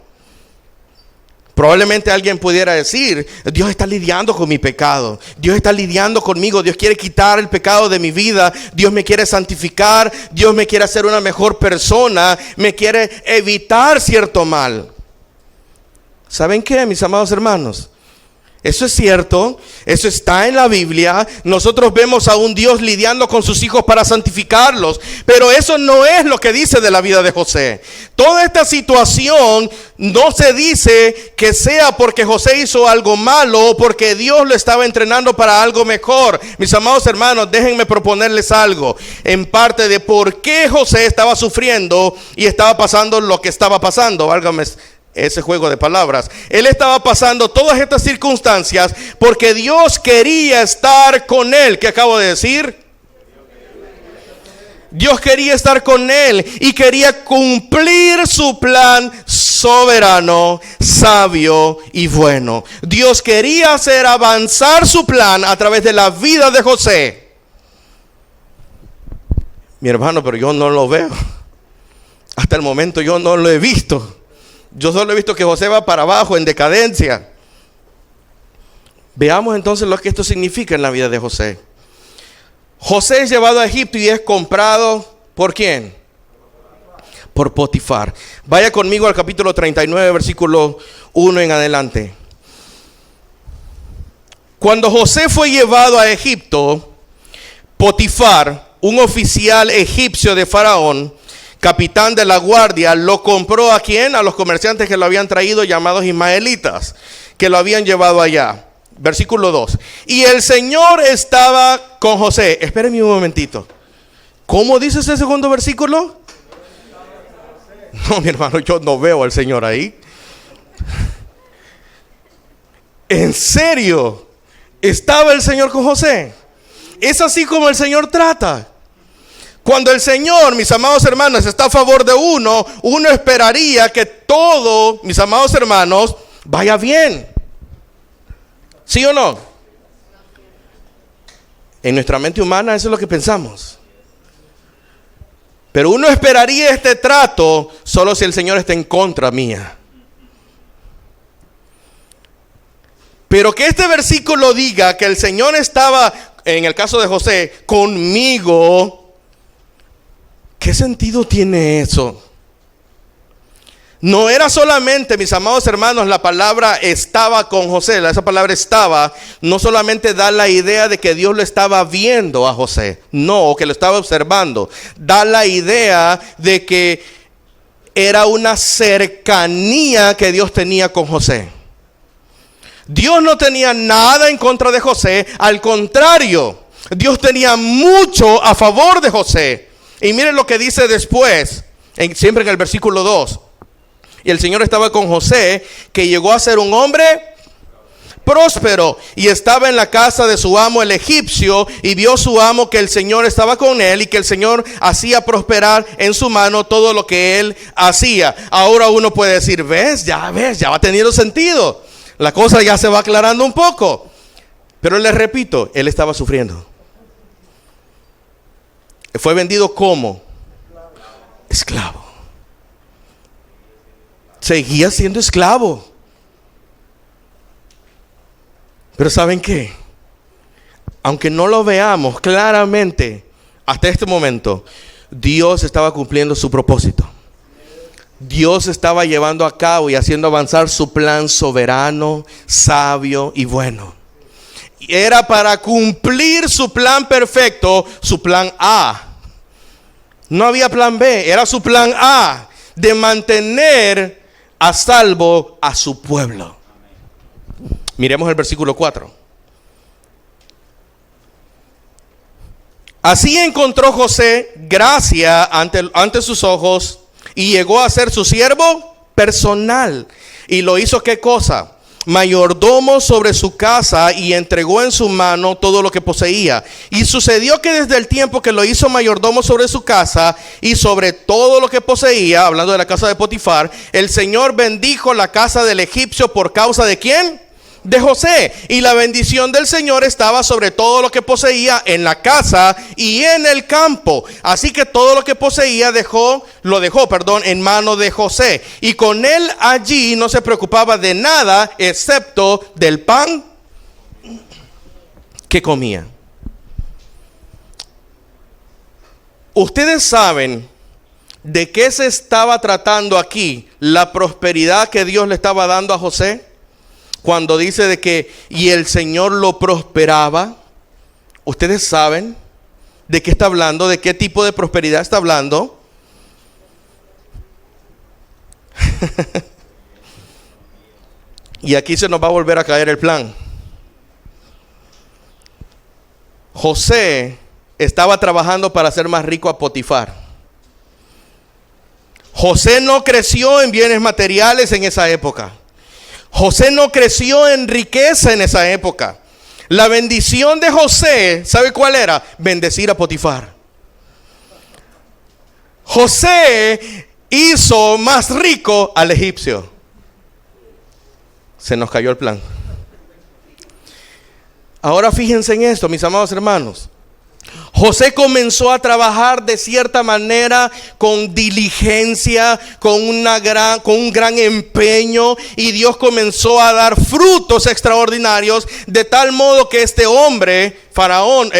Probablemente alguien pudiera decir, Dios está lidiando con mi pecado, Dios está lidiando conmigo, Dios quiere quitar el pecado de mi vida, Dios me quiere santificar, Dios me quiere hacer una mejor persona, me quiere evitar cierto mal. ¿Saben qué, mis amados hermanos? Eso es cierto, eso está en la Biblia. Nosotros vemos a un Dios lidiando con sus hijos para santificarlos, pero eso no es lo que dice de la vida de José. Toda esta situación no se dice que sea porque José hizo algo malo o porque Dios lo estaba entrenando para algo mejor. Mis amados hermanos, déjenme proponerles algo en parte de por qué José estaba sufriendo y estaba pasando lo que estaba pasando. Válgame ese juego de palabras. Él estaba pasando todas estas circunstancias porque Dios quería estar con él. ¿Qué acabo de decir? Dios quería estar con él y quería cumplir su plan soberano, sabio y bueno. Dios quería hacer avanzar su plan a través de la vida de José. Mi hermano, pero yo no lo veo. Hasta el momento yo no lo he visto. Yo solo he visto que José va para abajo en decadencia. Veamos entonces lo que esto significa en la vida de José. José es llevado a Egipto y es comprado ¿por quién? Por Potifar. Vaya conmigo al capítulo 39, versículo 1 en adelante. Cuando José fue llevado a Egipto, Potifar, un oficial egipcio de Faraón, capitán de la guardia, lo compró ¿a quién? A los comerciantes que lo habían traído, llamados ismaelitas, que lo habían llevado allá. Versículo 2. Y el Señor estaba con José. Espérenme un momentito. ¿Cómo dice ese segundo versículo? No, mi hermano, yo no veo al Señor ahí. ¿En serio? ¿Estaba el Señor con José? Es así como el Señor trata. Cuando el Señor, mis amados hermanos, está a favor de uno, uno esperaría que todo, mis amados hermanos, vaya bien. ¿Sí o no? En nuestra mente humana eso es lo que pensamos. Pero uno esperaría este trato solo si el Señor está en contra mía. Pero que este versículo diga que el Señor estaba, en el caso de José, conmigo, ¿qué sentido tiene eso? No era solamente, mis amados hermanos, la palabra estaba con José. Esa palabra estaba no solamente da la idea de que Dios lo estaba viendo a José, no, que lo estaba observando. Da la idea de que era una cercanía que Dios tenía con José. Dios no tenía nada en contra de José, al contrario, Dios tenía mucho a favor de José. Y miren lo que dice después, siempre en el versículo 2. Y el Señor estaba con José, que llegó a ser un hombre próspero, y estaba en la casa de su amo el egipcio, y vio su amo que el Señor estaba con él, y que el Señor hacía prosperar en su mano todo lo que él hacía. Ahora uno puede decir, ves, ya va teniendo sentido. La cosa ya se va aclarando un poco. Pero les repito, él estaba sufriendo. Fue vendido como esclavo. Seguía siendo esclavo. Pero ¿saben qué? Aunque no lo veamos claramente hasta este momento, Dios estaba cumpliendo su propósito. Dios estaba llevando a cabo y haciendo avanzar su plan soberano, sabio y bueno. Era para cumplir su plan perfecto, su plan A. No había plan B, era su plan A, de mantener a salvo a su pueblo. Miremos el versículo 4. Así encontró José gracia ante sus ojos, y llegó a ser su siervo personal. Y lo hizo, ¿qué cosa? Mayordomo sobre su casa, y entregó en su mano todo lo que poseía. Y sucedió que desde el tiempo que lo hizo mayordomo sobre su casa y sobre todo lo que poseía, hablando de la casa de Potifar, el Señor bendijo la casa del egipcio por causa de ¿quién? De José. Y la bendición del Señor estaba sobre todo lo que poseía en la casa y en el campo. Así que todo lo que poseía lo dejó en mano de José. Y con él allí no se preocupaba de nada excepto del pan que comía. Ustedes saben de qué se estaba tratando aquí la prosperidad que Dios le estaba dando a José. Cuando dice de que y el Señor lo prosperaba, ¿ustedes saben de qué está hablando? ¿De qué tipo de prosperidad está hablando? Y aquí se nos va a volver a caer el plan. José estaba trabajando para hacer más rico a Potifar. José no creció en bienes materiales en esa época. José no creció en riqueza en esa época. La bendición de José, ¿sabe cuál era? Bendecir a Potifar. José hizo más rico al egipcio. Se nos cayó el plan. Ahora fíjense en esto, mis amados hermanos. José comenzó a trabajar de cierta manera con diligencia, con un gran empeño, y Dios comenzó a dar frutos extraordinarios, de tal modo que este hombre, Faraón,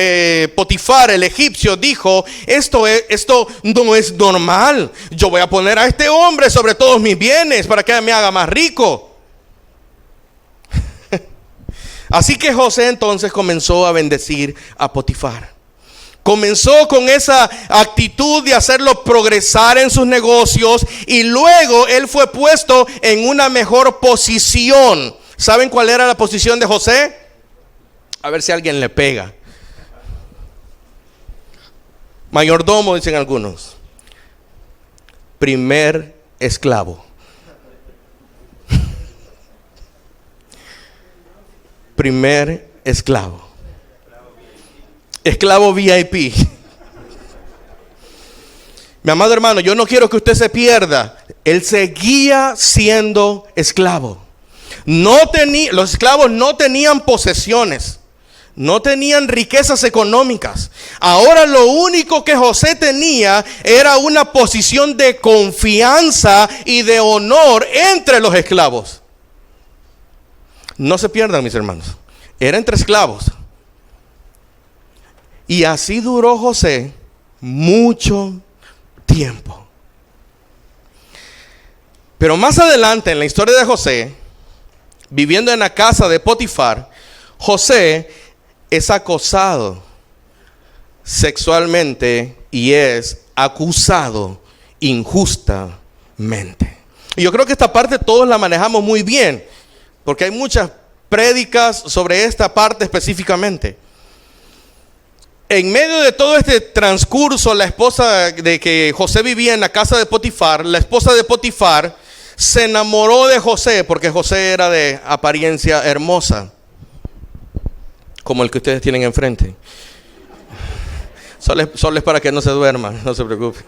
Potifar, el egipcio, dijo: esto no es normal. Yo voy a poner a este hombre sobre todos mis bienes para que me haga más rico. Así que José entonces comenzó a bendecir a Potifar. Comenzó con esa actitud de hacerlo progresar en sus negocios, y luego él fue puesto en una mejor posición. ¿Saben cuál era la posición de José? A ver si alguien le pega. Mayordomo, dicen algunos. Primer esclavo. Primer esclavo. Esclavo VIP. Mi amado hermano, yo no quiero que usted se pierda. Él seguía siendo esclavo. Los esclavos no tenían posesiones, no tenían riquezas económicas. Ahora lo único que José tenía era una posición de confianza y de honor entre los esclavos. No se pierdan, mis hermanos. Era entre esclavos. Y así duró José mucho tiempo. Pero más adelante en la historia de José, viviendo en la casa de Potifar, José es acosado sexualmente y es acusado injustamente. Y yo creo que esta parte todos la manejamos muy bien, porque hay muchas prédicas sobre esta parte específicamente. En medio de todo este transcurso, la esposa de que José vivía en la casa de Potifar, la esposa de Potifar se enamoró de José porque José era de apariencia hermosa, como el que ustedes tienen enfrente. Solo es para que no se duerman, no se preocupen.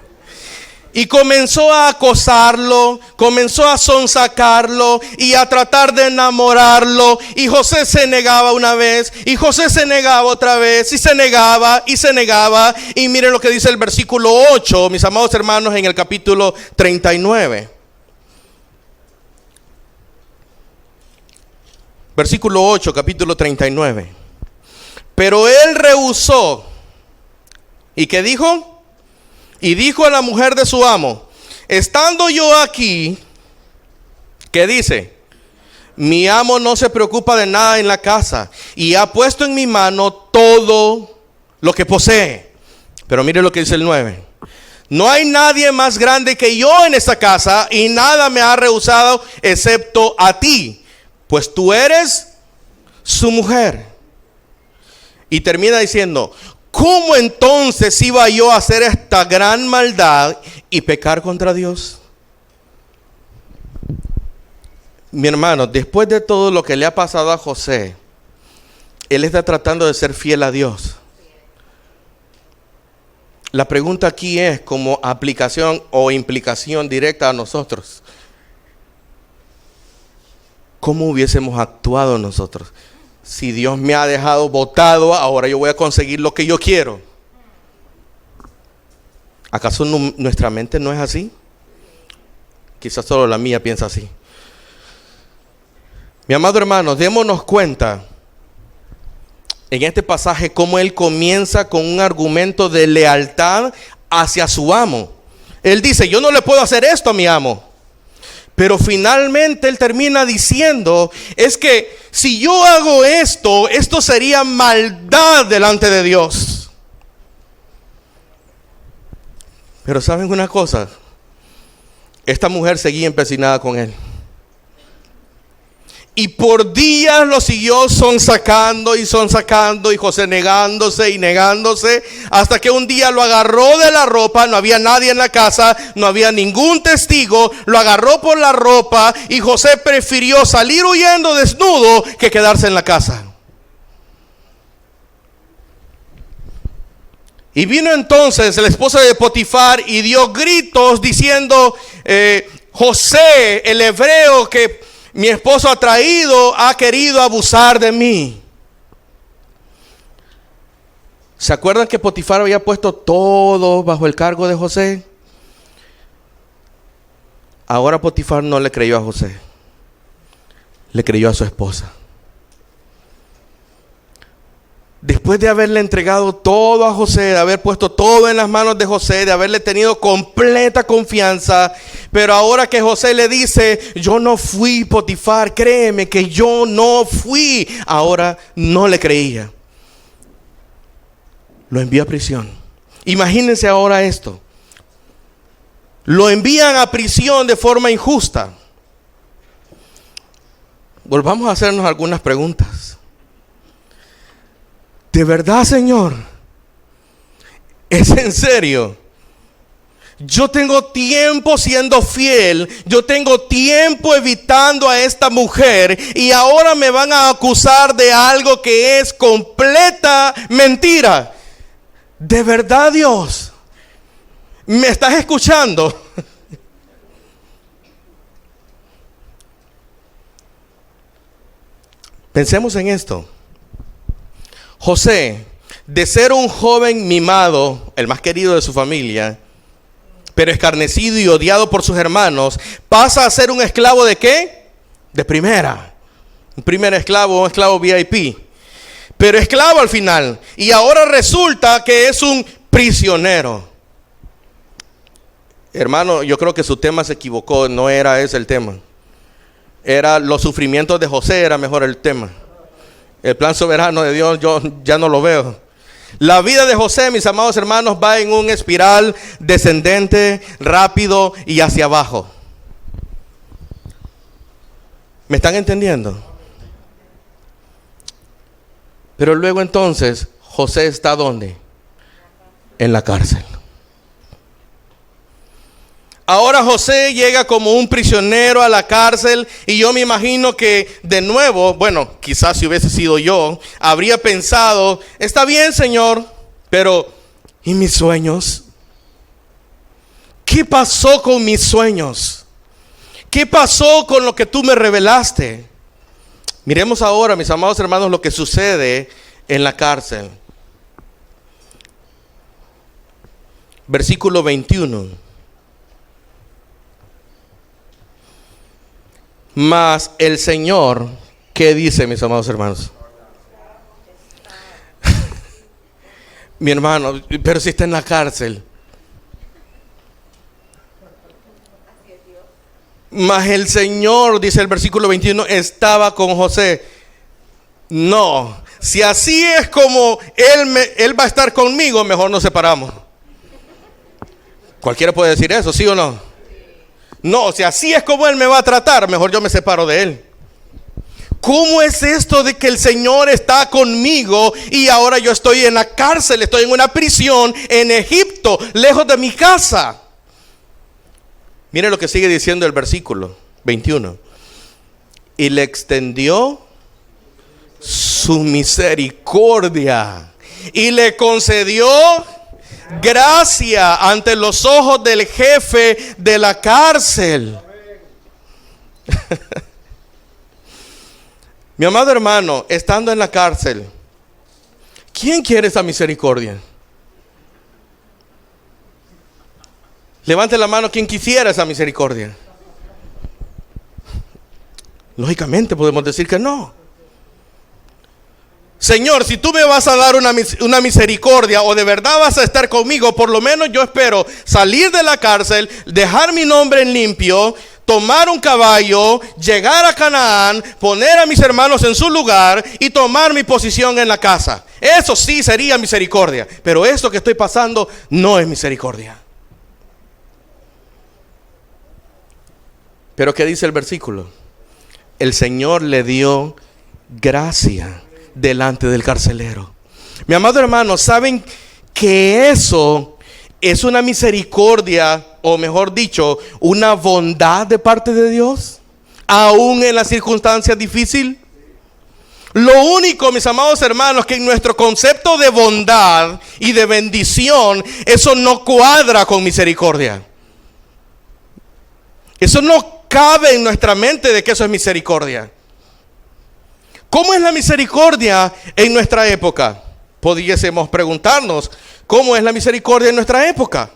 Y comenzó a acosarlo, comenzó a sonsacarlo y a tratar de enamorarlo. Y José se negaba una vez, y José se negaba otra vez, y se negaba, y se negaba. Y miren lo que dice el versículo 8, mis amados hermanos, en el capítulo 39. Versículo 8, capítulo 39. Pero él rehusó. ¿Y qué dijo? Y dijo a la mujer de su amo: estando yo aquí, ¿qué dice? Mi amo no se preocupa de nada en la casa y ha puesto en mi mano todo lo que posee. Pero mire lo que dice el 9. No hay nadie más grande que yo en esta casa y nada me ha rehusado excepto a ti, pues tú eres su mujer. Y termina diciendo: ¿cómo entonces iba yo a hacer esta gran maldad y pecar contra Dios? Mi hermano, después de todo lo que le ha pasado a José, él está tratando de ser fiel a Dios. La pregunta aquí es, como aplicación o implicación directa a nosotros, ¿cómo hubiésemos actuado nosotros? Si Dios me ha dejado botado, ahora yo voy a conseguir lo que yo quiero. ¿Acaso nuestra mente no es así? Quizás solo la mía piensa así. Mi amado hermano, démonos cuenta en este pasaje cómo él comienza con un argumento de lealtad hacia su amo. Él dice: yo no le puedo hacer esto a mi amo. Pero finalmente él termina diciendo: es que si yo hago esto, esto sería maldad delante de Dios. Pero ¿saben una cosa? Esta mujer seguía empecinada con él. Y por días lo siguió sonsacando, y José negándose y negándose, hasta que un día lo agarró de la ropa. No había nadie en la casa, no había ningún testigo. Lo agarró por la ropa y José prefirió salir huyendo desnudo que quedarse en la casa. Y vino entonces la esposa de Potifar y dio gritos diciendo: José, el hebreo que mi esposo ha traído, ha querido abusar de mí. ¿Se acuerdan que Potifar había puesto todo bajo el cargo de José? Ahora Potifar no le creyó a José, le creyó a su esposa. Después de haberle entregado todo a José, de haber puesto todo en las manos de José, de haberle tenido completa confianza, pero ahora que José le dice: yo no fui, Potifar, créeme que yo no fui, ahora no le creía. Lo envió a prisión. Imagínense ahora esto. Lo envían a prisión de forma injusta. Volvamos a hacernos algunas preguntas. ¿De verdad, Señor? ¿Es en serio? Yo tengo tiempo siendo fiel, yo tengo tiempo evitando a esta mujer y ahora me van a acusar de algo que es completa mentira. ¿De verdad, Dios? ¿Me estás escuchando? Pensemos en esto. José, de ser un joven mimado, el más querido de su familia, pero escarnecido y odiado por sus hermanos, pasa a ser un esclavo ¿de qué? De primera. Un primer esclavo, un esclavo VIP. Pero esclavo al final. Y ahora resulta que es un prisionero. Hermano, yo creo que su tema se equivocó. No era ese el tema. Era los sufrimientos de José, era mejor el tema. El plan soberano de Dios yo ya no lo veo. La vida de José, mis amados hermanos, va en un espiral descendente, rápido y hacia abajo. ¿Me están entendiendo? Pero luego entonces, José está ¿dónde? En la cárcel. Ahora José llega como un prisionero a la cárcel y yo me imagino que de nuevo, bueno, quizás si hubiese sido yo, habría pensado, está bien, Señor, pero ¿y mis sueños? ¿Qué pasó con mis sueños? ¿Qué pasó con lo que tú me revelaste? Miremos ahora, mis amados hermanos, lo que sucede en la cárcel. Versículo 21. Mas el Señor, ¿qué dice, mis amados hermanos? Mi hermano, pero si está en la cárcel. Mas el Señor, dice el versículo 21, estaba con José. No, si así es como Él va a estar conmigo, mejor nos separamos. Cualquiera puede decir eso, ¿sí o no? No, si así es como Él me va a tratar, mejor yo me separo de Él. ¿Cómo es esto de que el Señor está conmigo y ahora yo estoy en la cárcel, estoy en una prisión en Egipto, lejos de mi casa? Mire lo que sigue diciendo el versículo 21. Y le extendió su misericordia y le concedió gracia ante los ojos del jefe de la cárcel. Mi amado hermano, estando en la cárcel, ¿quién quiere esa misericordia? Levante la mano quien quisiera esa misericordia. Lógicamente podemos decir que no. Señor, si tú me vas a dar una misericordia o de verdad vas a estar conmigo, por lo menos yo espero salir de la cárcel, dejar mi nombre en limpio, tomar un caballo, llegar a Canaán, poner a mis hermanos en su lugar y tomar mi posición en la casa. Eso sí sería misericordia, pero esto que estoy pasando no es misericordia. Pero ¿qué dice el versículo? El Señor le dio gracia delante del carcelero. Mi amado hermano, ¿saben que eso es una misericordia, o mejor dicho, una bondad de parte de Dios, aún en las circunstancias difíciles? Lo único, mis amados hermanos, que en nuestro concepto de bondad y de bendición, eso no cuadra con misericordia. Eso no cabe en nuestra mente de que eso es misericordia. ¿Cómo es la misericordia en nuestra época? Pudiésemos preguntarnos, ¿cómo es la misericordia en nuestra época?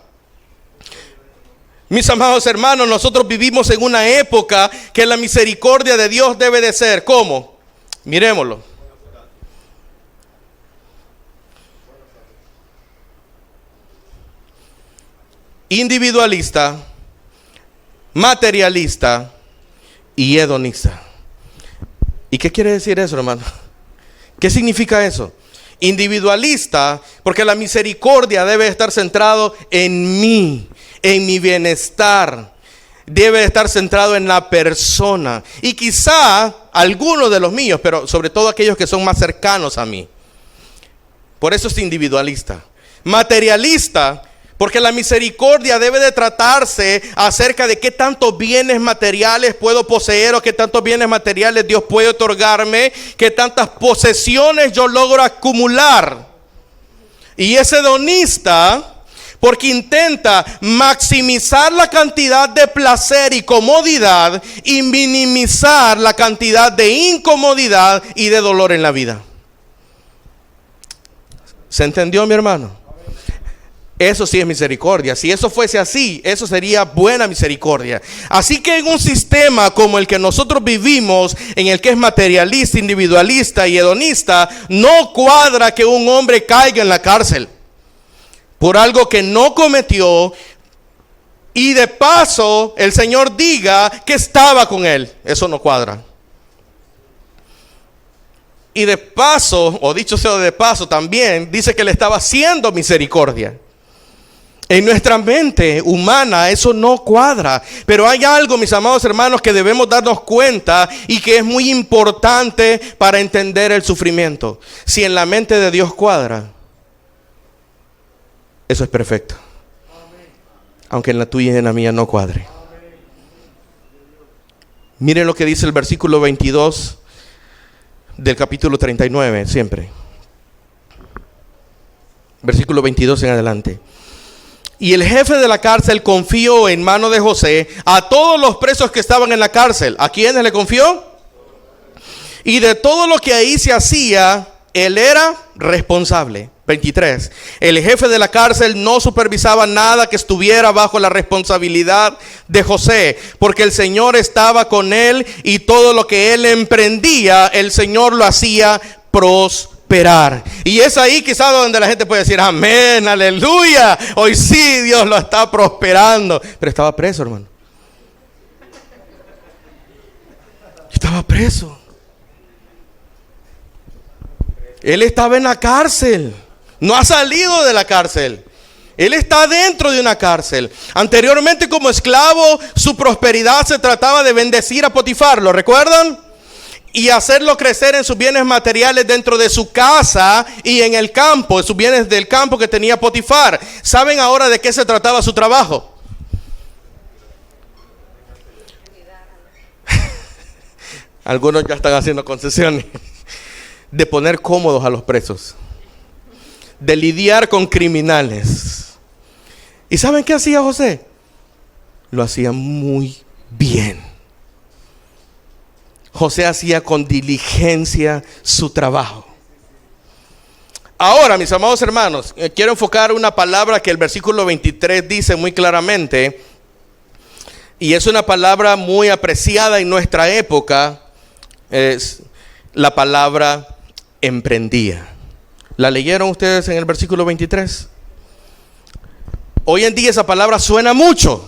Mis amados hermanos, nosotros vivimos en una época que la misericordia de Dios debe de ser, ¿cómo? Miremoslo. Individualista, materialista y hedonista. ¿Y qué quiere decir eso, hermano? ¿Qué significa eso? Individualista, porque la misericordia debe estar centrado en mí, en mi bienestar. Debe estar centrado en la persona. Y quizá algunos de los míos, pero sobre todo aquellos que son más cercanos a mí. Por eso es individualista. Materialista, Porque la misericordia debe de tratarse acerca de qué tantos bienes materiales puedo poseer o qué tantos bienes materiales Dios puede otorgarme, qué tantas posesiones yo logro acumular. Y es hedonista porque intenta maximizar la cantidad de placer y comodidad y minimizar la cantidad de incomodidad y de dolor en la vida. ¿Se entendió, mi hermano? Eso sí es misericordia. Si eso fuese así, eso sería buena misericordia. Así que en un sistema como el que nosotros vivimos, en el que es materialista, individualista y hedonista, no cuadra que un hombre caiga en la cárcel por algo que no cometió y de paso el Señor diga que estaba con él. Eso no cuadra. Y de paso, o dicho sea de paso también, dice que le estaba haciendo misericordia. En nuestra mente humana eso no cuadra, pero hay algo, mis amados hermanos, que debemos darnos cuenta y que es muy importante para entender el sufrimiento. Si en la mente de Dios cuadra, eso es perfecto. Aunque en la tuya y en la mía no cuadre. Miren lo que dice el versículo 22 del capítulo 39, siempre. Versículo 22 en adelante. Y el jefe de la cárcel confió en mano de José a todos los presos que estaban en la cárcel. ¿A quiénes le confió? Y de todo lo que ahí se hacía, él era responsable. 23. El jefe de la cárcel no supervisaba nada que estuviera bajo la responsabilidad de José, porque el Señor estaba con él y todo lo que él emprendía, el Señor lo hacía prosperar. Y es ahí quizás donde la gente puede decir amén, aleluya, hoy sí Dios lo está prosperando. Pero estaba preso, hermano. Estaba preso. Él estaba en la cárcel. No ha salido de la cárcel. Él está dentro de una cárcel. Anteriormente, como esclavo, su prosperidad se trataba de bendecir a Potifar. ¿Lo recuerdan? Y hacerlo crecer en sus bienes materiales dentro de su casa y en el campo, en sus bienes del campo que tenía Potifar. ¿Saben ahora de qué se trataba su trabajo? Algunos ya están haciendo concesiones. De poner cómodos a los presos. De lidiar con criminales. ¿Y saben qué hacía José? Lo hacía muy bien. José hacía con diligencia su trabajo. Ahora, mis amados hermanos, quiero enfocar una palabra que el versículo 23 dice muy claramente, y es una palabra muy apreciada en nuestra época, es la palabra emprendía. ¿La leyeron ustedes en el versículo 23? Hoy en día esa palabra suena mucho.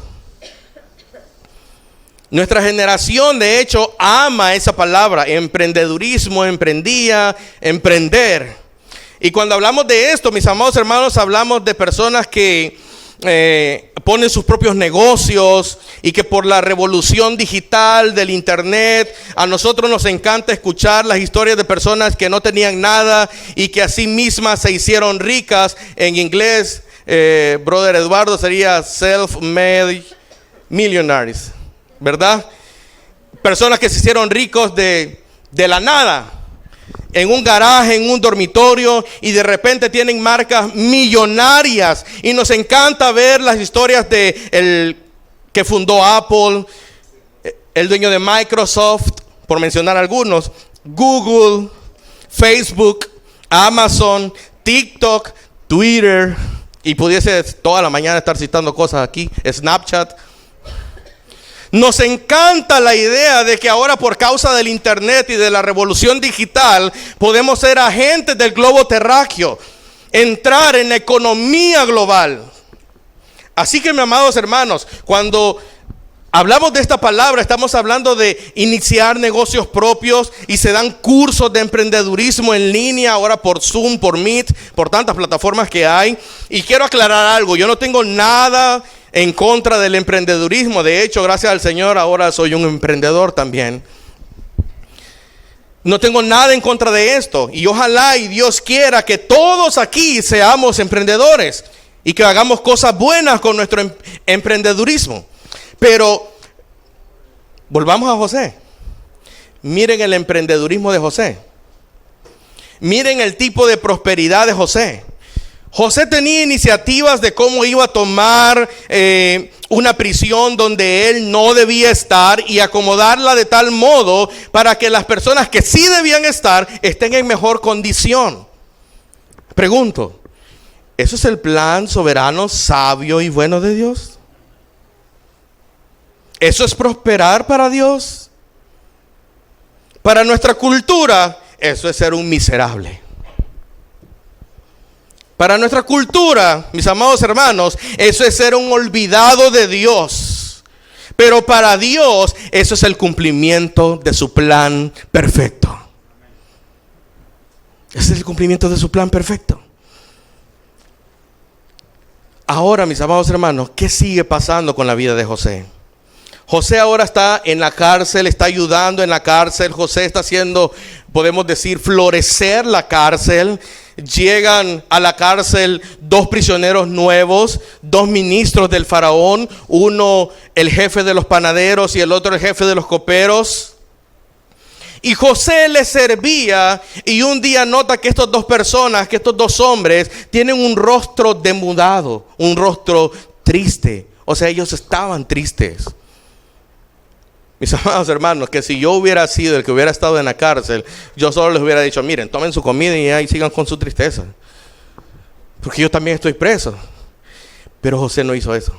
Nuestra generación, de hecho, ama esa palabra, emprendedurismo, emprendía, emprender. Y cuando hablamos de esto, mis amados hermanos, hablamos de personas que ponen sus propios negocios y que por la revolución digital del internet, a nosotros nos encanta escuchar las historias de personas que no tenían nada y que así mismas se hicieron ricas. En inglés, brother Eduardo, sería self-made millionaires, ¿verdad? Personas que se hicieron ricos de la nada, en un garaje, en un dormitorio, y de repente tienen marcas millonarias. Y nos encanta ver las historias de el que fundó Apple, el dueño de Microsoft, por mencionar algunos, Google, Facebook, Amazon, TikTok, Twitter, y pudiese toda la mañana estar citando cosas aquí, Snapchat. Nos encanta la idea de que ahora, por causa del internet y de la revolución digital, podemos ser agentes del globo terráqueo, entrar en la economía global. Así que, mis amados hermanos, cuando hablamos de esta palabra, estamos hablando de iniciar negocios propios, y se dan cursos de emprendedurismo en línea, ahora por Zoom, por Meet, por tantas plataformas que hay. Y quiero aclarar algo: yo no tengo nada en contra del emprendedurismo. De hecho, gracias al Señor, ahora soy un emprendedor también. No tengo nada en contra de esto, y ojalá y Dios quiera que todos aquí seamos emprendedores. y que hagamos cosas buenas con nuestro emprendedurismo. Pero volvamos a José. Miren el emprendedurismo de José. Miren el tipo de prosperidad de José. José tenía iniciativas de cómo iba a tomar una prisión donde él no debía estar y acomodarla de tal modo para que las personas que sí debían estar estén en mejor condición. Pregunto, ¿eso es el plan soberano, sabio y bueno de Dios? ¿Eso es prosperar para Dios? Para nuestra cultura, eso es ser un miserable. Para nuestra cultura, mis amados hermanos, eso es ser un olvidado de Dios. Pero para Dios, eso es el cumplimiento de su plan perfecto. Ese es el cumplimiento de su plan perfecto. Ahora, mis amados hermanos, ¿qué sigue pasando con la vida de José? José ahora está en la cárcel, está ayudando en la cárcel. José está haciendo, podemos decir, florecer la cárcel. Llegan a la cárcel 2 prisioneros nuevos, 2 ministros del faraón, uno el jefe de los panaderos y el otro el jefe de los coperos. Y José les servía, y un día nota que estas 2 personas, que estos 2 hombres tienen un rostro demudado, un rostro triste. O sea, ellos estaban tristes. Mis amados hermanos, que si yo hubiera sido el que hubiera estado en la cárcel, yo solo les hubiera dicho, miren, tomen su comida y ahí sigan con su tristeza. Porque yo también estoy preso. Pero José no hizo eso.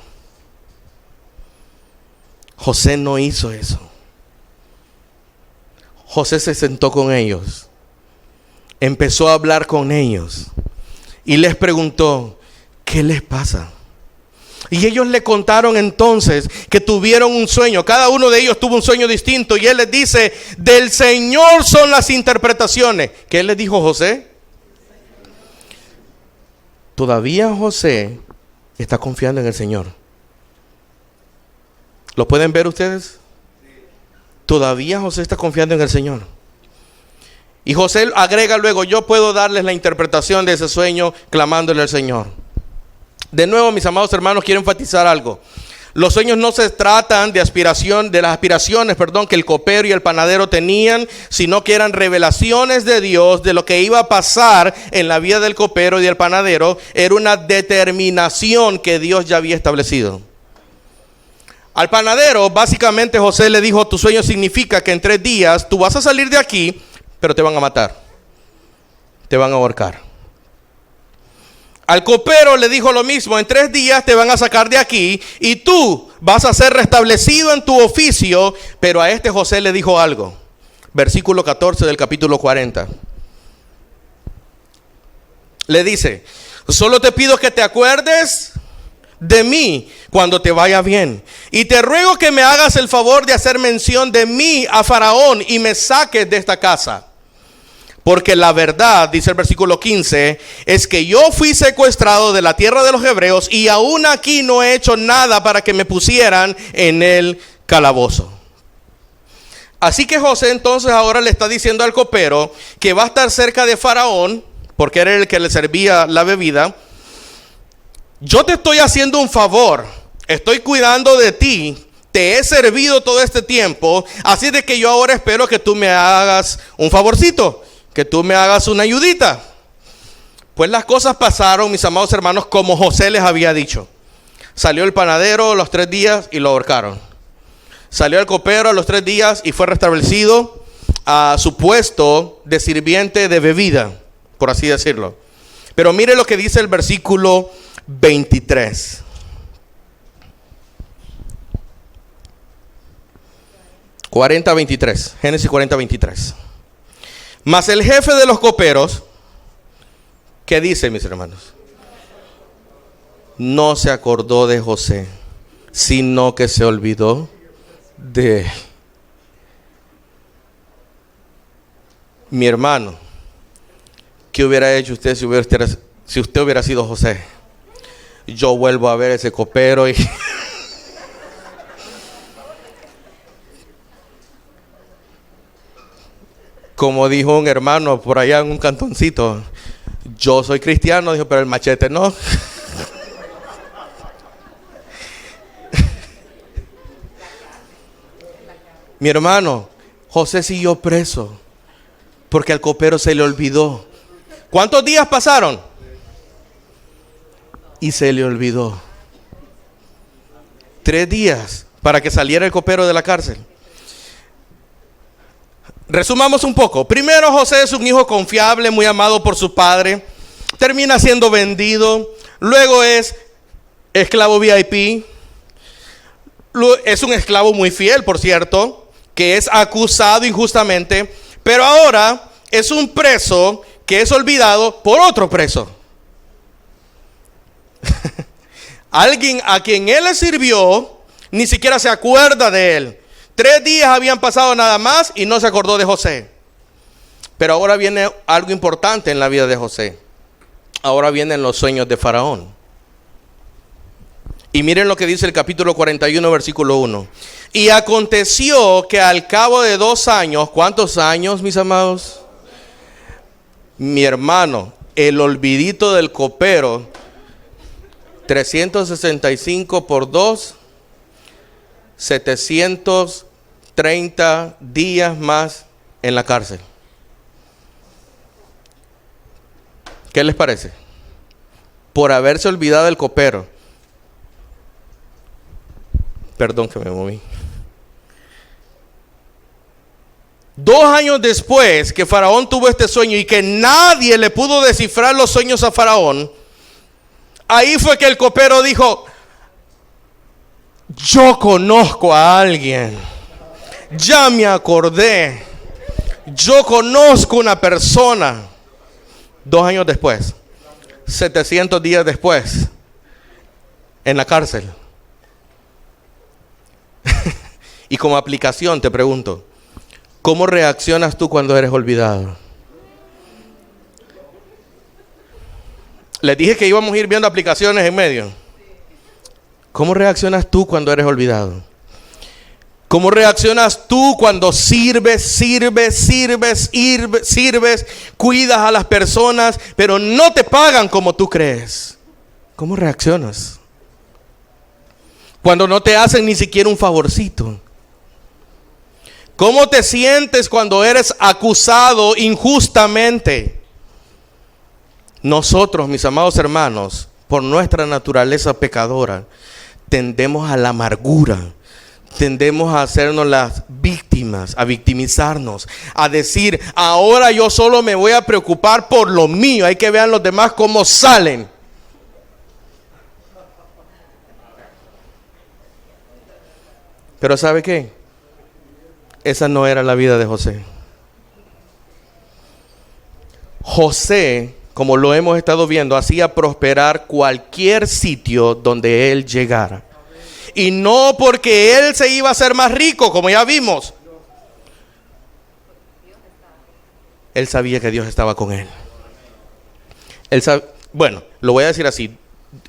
José no hizo eso. José se sentó con ellos. Empezó a hablar con ellos. Y les preguntó, ¿qué les pasa? Y ellos le contaron entonces que tuvieron un sueño. Cada uno de ellos tuvo un sueño distinto. Y él les dice, del Señor son las interpretaciones. ¿Qué les dijo José? Todavía José está confiando en el Señor. ¿Lo pueden ver ustedes? Todavía José está confiando en el Señor. Y José agrega luego, yo puedo darles la interpretación de ese sueño clamándole al Señor. De nuevo, mis amados hermanos, quiero enfatizar algo. Los sueños no se tratan de las aspiraciones que el copero y el panadero tenían, sino que eran revelaciones de Dios de lo que iba a pasar en la vida del copero y del panadero. Era una determinación que Dios ya había establecido. Al panadero, básicamente José le dijo, tu sueño significa que en 3 días tú vas a salir de aquí, pero te van a matar. Te van a ahorcar. Al copero le dijo lo mismo, en 3 días te van a sacar de aquí y tú vas a ser restablecido en tu oficio. Pero a este José le dijo algo. Versículo 14 del capítulo 40. Le dice, solo te pido que te acuerdes de mí cuando te vaya bien. Y te ruego que me hagas el favor de hacer mención de mí a Faraón y me saques de esta casa. Porque la verdad, dice el versículo 15, es que yo fui secuestrado de la tierra de los hebreos y aún aquí no he hecho nada para que me pusieran en el calabozo. Así que José entonces ahora le está diciendo al copero que va a estar cerca de Faraón, porque era el que le servía la bebida. Yo te estoy haciendo un favor, estoy cuidando de ti, te he servido todo este tiempo, así de que yo ahora espero que tú me hagas un favorcito. Que tú me hagas una ayudita. Pues las cosas pasaron, mis amados hermanos, como José les había dicho. Salió el panadero a los 3 días y lo ahorcaron. Salió el copero a los 3 días y fue restablecido a su puesto de sirviente de bebida, por así decirlo. Pero mire lo que dice el versículo 23. Génesis 40:23. Mas el jefe de los coperos, ¿qué dice, mis hermanos? No se acordó de José, sino que se olvidó de él. Mi hermano, ¿qué hubiera hecho usted si usted hubiera sido José? Yo vuelvo a ver ese copero y... Como dijo un hermano por allá en un cantoncito, yo soy cristiano, dijo, pero el machete no. Mi hermano, José siguió preso porque al copero se le olvidó. ¿Cuántos días pasaron? Y se le olvidó. 3 días para que saliera el copero de la cárcel. Resumamos un poco. Primero, José es un hijo confiable, muy amado por su padre. Termina siendo vendido. Luego es esclavo VIP. Es un esclavo muy fiel, por cierto, que es acusado injustamente. Pero ahora es un preso que es olvidado por otro preso. Alguien a quien él le sirvió, ni siquiera se acuerda de él. 3 días habían pasado nada más y no se acordó de José. Pero ahora viene algo importante en la vida de José. Ahora vienen los sueños de Faraón. Y miren lo que dice el capítulo 41, versículo 1. Y aconteció que al cabo de 2 años, ¿cuántos años, mis amados? Mi hermano, el olvidito del copero, 365 por 2, 730 días más en la cárcel. ¿Qué les parece? Por haberse olvidado del copero. Perdón que me moví. 2 años después que Faraón tuvo este sueño y que nadie le pudo descifrar los sueños a Faraón, ahí fue que el copero dijo: yo conozco a alguien, ya me acordé, yo conozco una persona. 2 años después, 700 días después, en la cárcel. Y como aplicación te pregunto, ¿cómo reaccionas tú cuando eres olvidado? Les dije que íbamos a ir viendo aplicaciones en medio. ¿Cómo reaccionas tú cuando eres olvidado? ¿Cómo reaccionas tú cuando sirves, cuidas a las personas, pero no te pagan como tú crees? ¿Cómo reaccionas? Cuando no te hacen ni siquiera un favorcito. ¿Cómo te sientes cuando eres acusado injustamente? Nosotros, mis amados hermanos, por nuestra naturaleza pecadora, tendemos a la amargura, tendemos a hacernos las víctimas, a victimizarnos, a decir: ahora yo solo me voy a preocupar por lo mío, hay que ver los demás cómo salen. Pero ¿sabe qué? Esa no era la vida de José. José, como lo hemos estado viendo, hacía prosperar cualquier sitio donde él llegara. Y no porque él se iba a hacer más rico, como ya vimos. Él sabía que Dios estaba con él. Bueno, lo voy a decir así.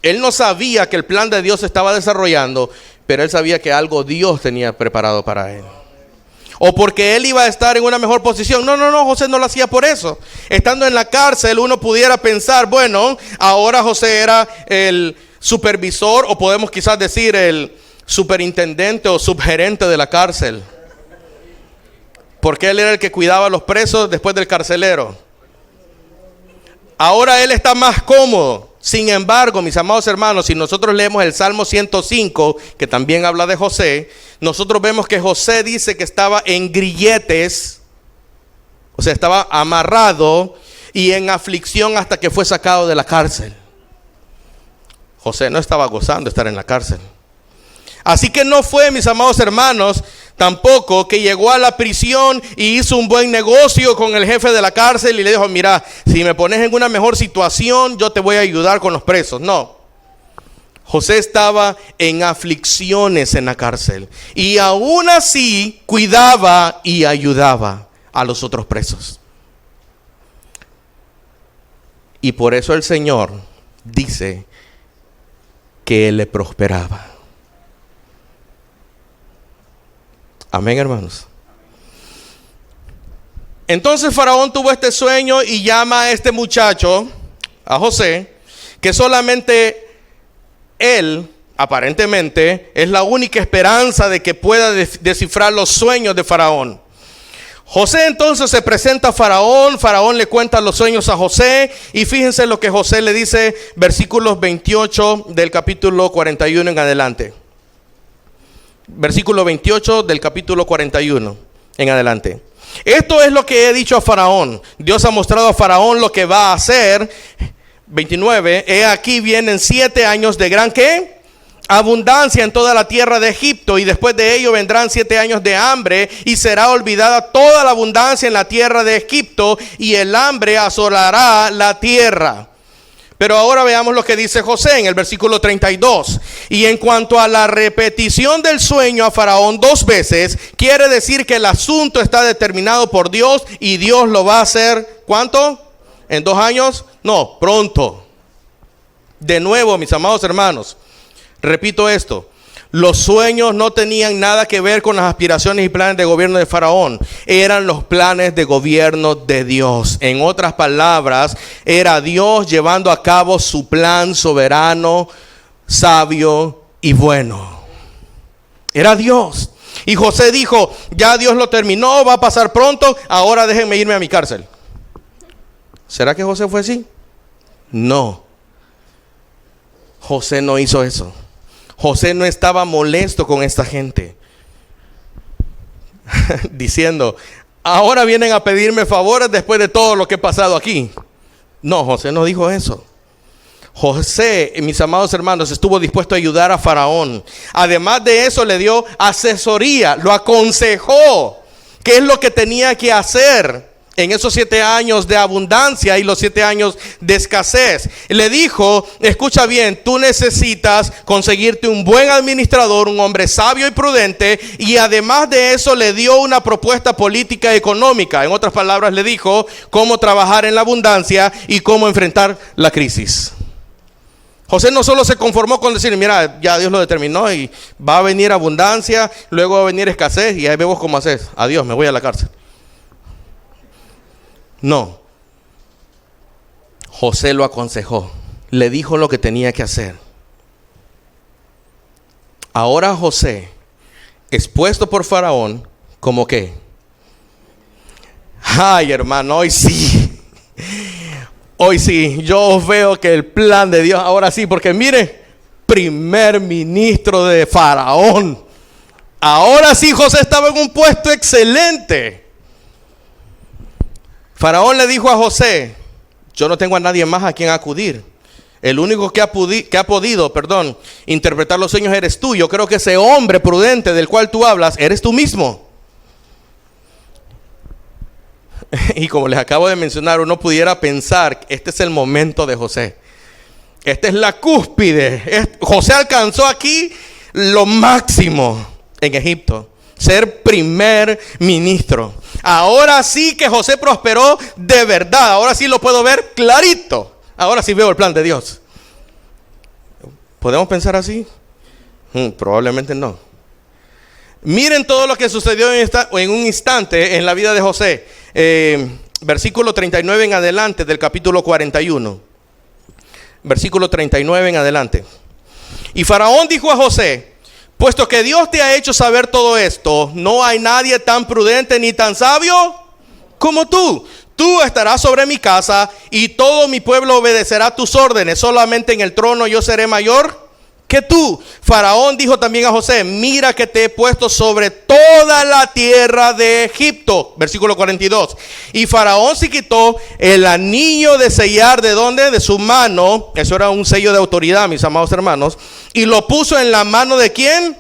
Él no sabía que el plan de Dios se estaba desarrollando, pero él sabía que algo Dios tenía preparado para él. O porque él iba a estar en una mejor posición. No, José no lo hacía por eso. Estando en la cárcel, uno pudiera pensar: bueno, ahora José era el supervisor, o podemos quizás decir el superintendente o subgerente de la cárcel, porque él era el que cuidaba a los presos después del carcelero. Ahora él está más cómodo. Sin embargo, mis amados hermanos, si nosotros leemos el Salmo 105, que también habla de José, nosotros vemos que José dice que estaba en grilletes, o sea, estaba amarrado y en aflicción hasta que fue sacado de la cárcel. José no estaba gozando de estar en la cárcel. Así que no fue, mis amados hermanos, tampoco que llegó a la prisión y hizo un buen negocio con el jefe de la cárcel y le dijo: mira, si me pones en una mejor situación, yo te voy a ayudar con los presos. No. José estaba en aflicciones en la cárcel y aún así cuidaba y ayudaba a los otros presos. Y por eso el Señor dice que él le prosperaba. Amén, hermanos. Entonces Faraón tuvo este sueño y llama a este muchacho, a José, que solamente él aparentemente es la única esperanza de que pueda descifrar los sueños de Faraón. José entonces se presenta a Faraón. Faraón le cuenta los sueños a José. Y fíjense lo que José le dice, versículos 28 del capítulo 41 en adelante. Versículo 28 del capítulo 41 en adelante. Esto es lo que he dicho a Faraón. Dios ha mostrado a Faraón lo que va a hacer. 29. He aquí vienen 7 años de gran ¿qué? Abundancia en toda la tierra de Egipto, y después de ello vendrán 7 años de hambre, y será olvidada toda la abundancia en la tierra de Egipto, y el hambre asolará la tierra. Pero ahora veamos lo que dice José en el versículo 32. Y en cuanto a la repetición del sueño a Faraón 2 veces, quiere decir que el asunto está determinado por Dios, y Dios lo va a hacer, ¿cuánto? ¿En 2 años? No, pronto. De nuevo, mis amados hermanos, repito esto, los sueños no tenían nada que ver con las aspiraciones y planes de gobierno de Faraón. Eran los planes de gobierno de Dios. En otras palabras, era Dios llevando a cabo su plan soberano, sabio y bueno. Era Dios. Y José dijo, ya Dios lo terminó, va a pasar pronto, ahora déjenme irme a mi cárcel. ¿Será que José fue así? No. José no hizo eso. José no estaba molesto con esta gente, diciendo, ahora vienen a pedirme favores después de todo lo que he pasado aquí. No, José no dijo eso. José, mis amados hermanos, estuvo dispuesto a ayudar a Faraón. Además de eso, le dio asesoría, lo aconsejó qué es lo que tenía que hacer en esos 7 años de abundancia y los 7 años de escasez. Le dijo, escucha bien, tú necesitas conseguirte un buen administrador, un hombre sabio y prudente, y además de eso le dio una propuesta política y económica. En otras palabras, le dijo cómo trabajar en la abundancia y cómo enfrentar la crisis. José no solo se conformó con decir, mira, ya Dios lo determinó y va a venir abundancia, luego va a venir escasez y ahí vemos cómo haces. Adiós, me voy a la cárcel. No, José lo aconsejó, le dijo lo que tenía que hacer. Ahora José, expuesto por Faraón, ¿cómo qué? Ay, hermano, hoy sí, yo veo que el plan de Dios, ahora sí, porque mire, primer ministro de Faraón. Ahora sí José estaba en un puesto excelente. Faraón le dijo a José, yo no tengo a nadie más a quien acudir. El único que ha podido interpretar los sueños eres tú. Yo creo que ese hombre prudente del cual tú hablas, eres tú mismo. Y como les acabo de mencionar, uno pudiera pensar que este es el momento de José. Esta es la cúspide. José alcanzó aquí lo máximo en Egipto. Ser primer ministro. Ahora sí que José prosperó de verdad. Ahora sí lo puedo ver clarito. Ahora sí veo el plan de Dios. ¿Podemos pensar así? Probablemente no. Miren todo lo que sucedió en un instante en la vida de José. Versículo 39 en adelante del capítulo 41. Versículo 39 en adelante. Y Faraón dijo a José, puesto que Dios te ha hecho saber todo esto, no hay nadie tan prudente ni tan sabio como tú. Tú estarás sobre mi casa y todo mi pueblo obedecerá tus órdenes. Solamente en el trono yo seré mayor que tú. Faraón dijo también a José, mira que te he puesto sobre toda la tierra de Egipto. Versículo 42. Y Faraón se quitó el anillo de sellar, ¿de dónde? De su mano. Eso era un sello de autoridad, mis amados hermanos. Y lo puso en la mano ¿de quién?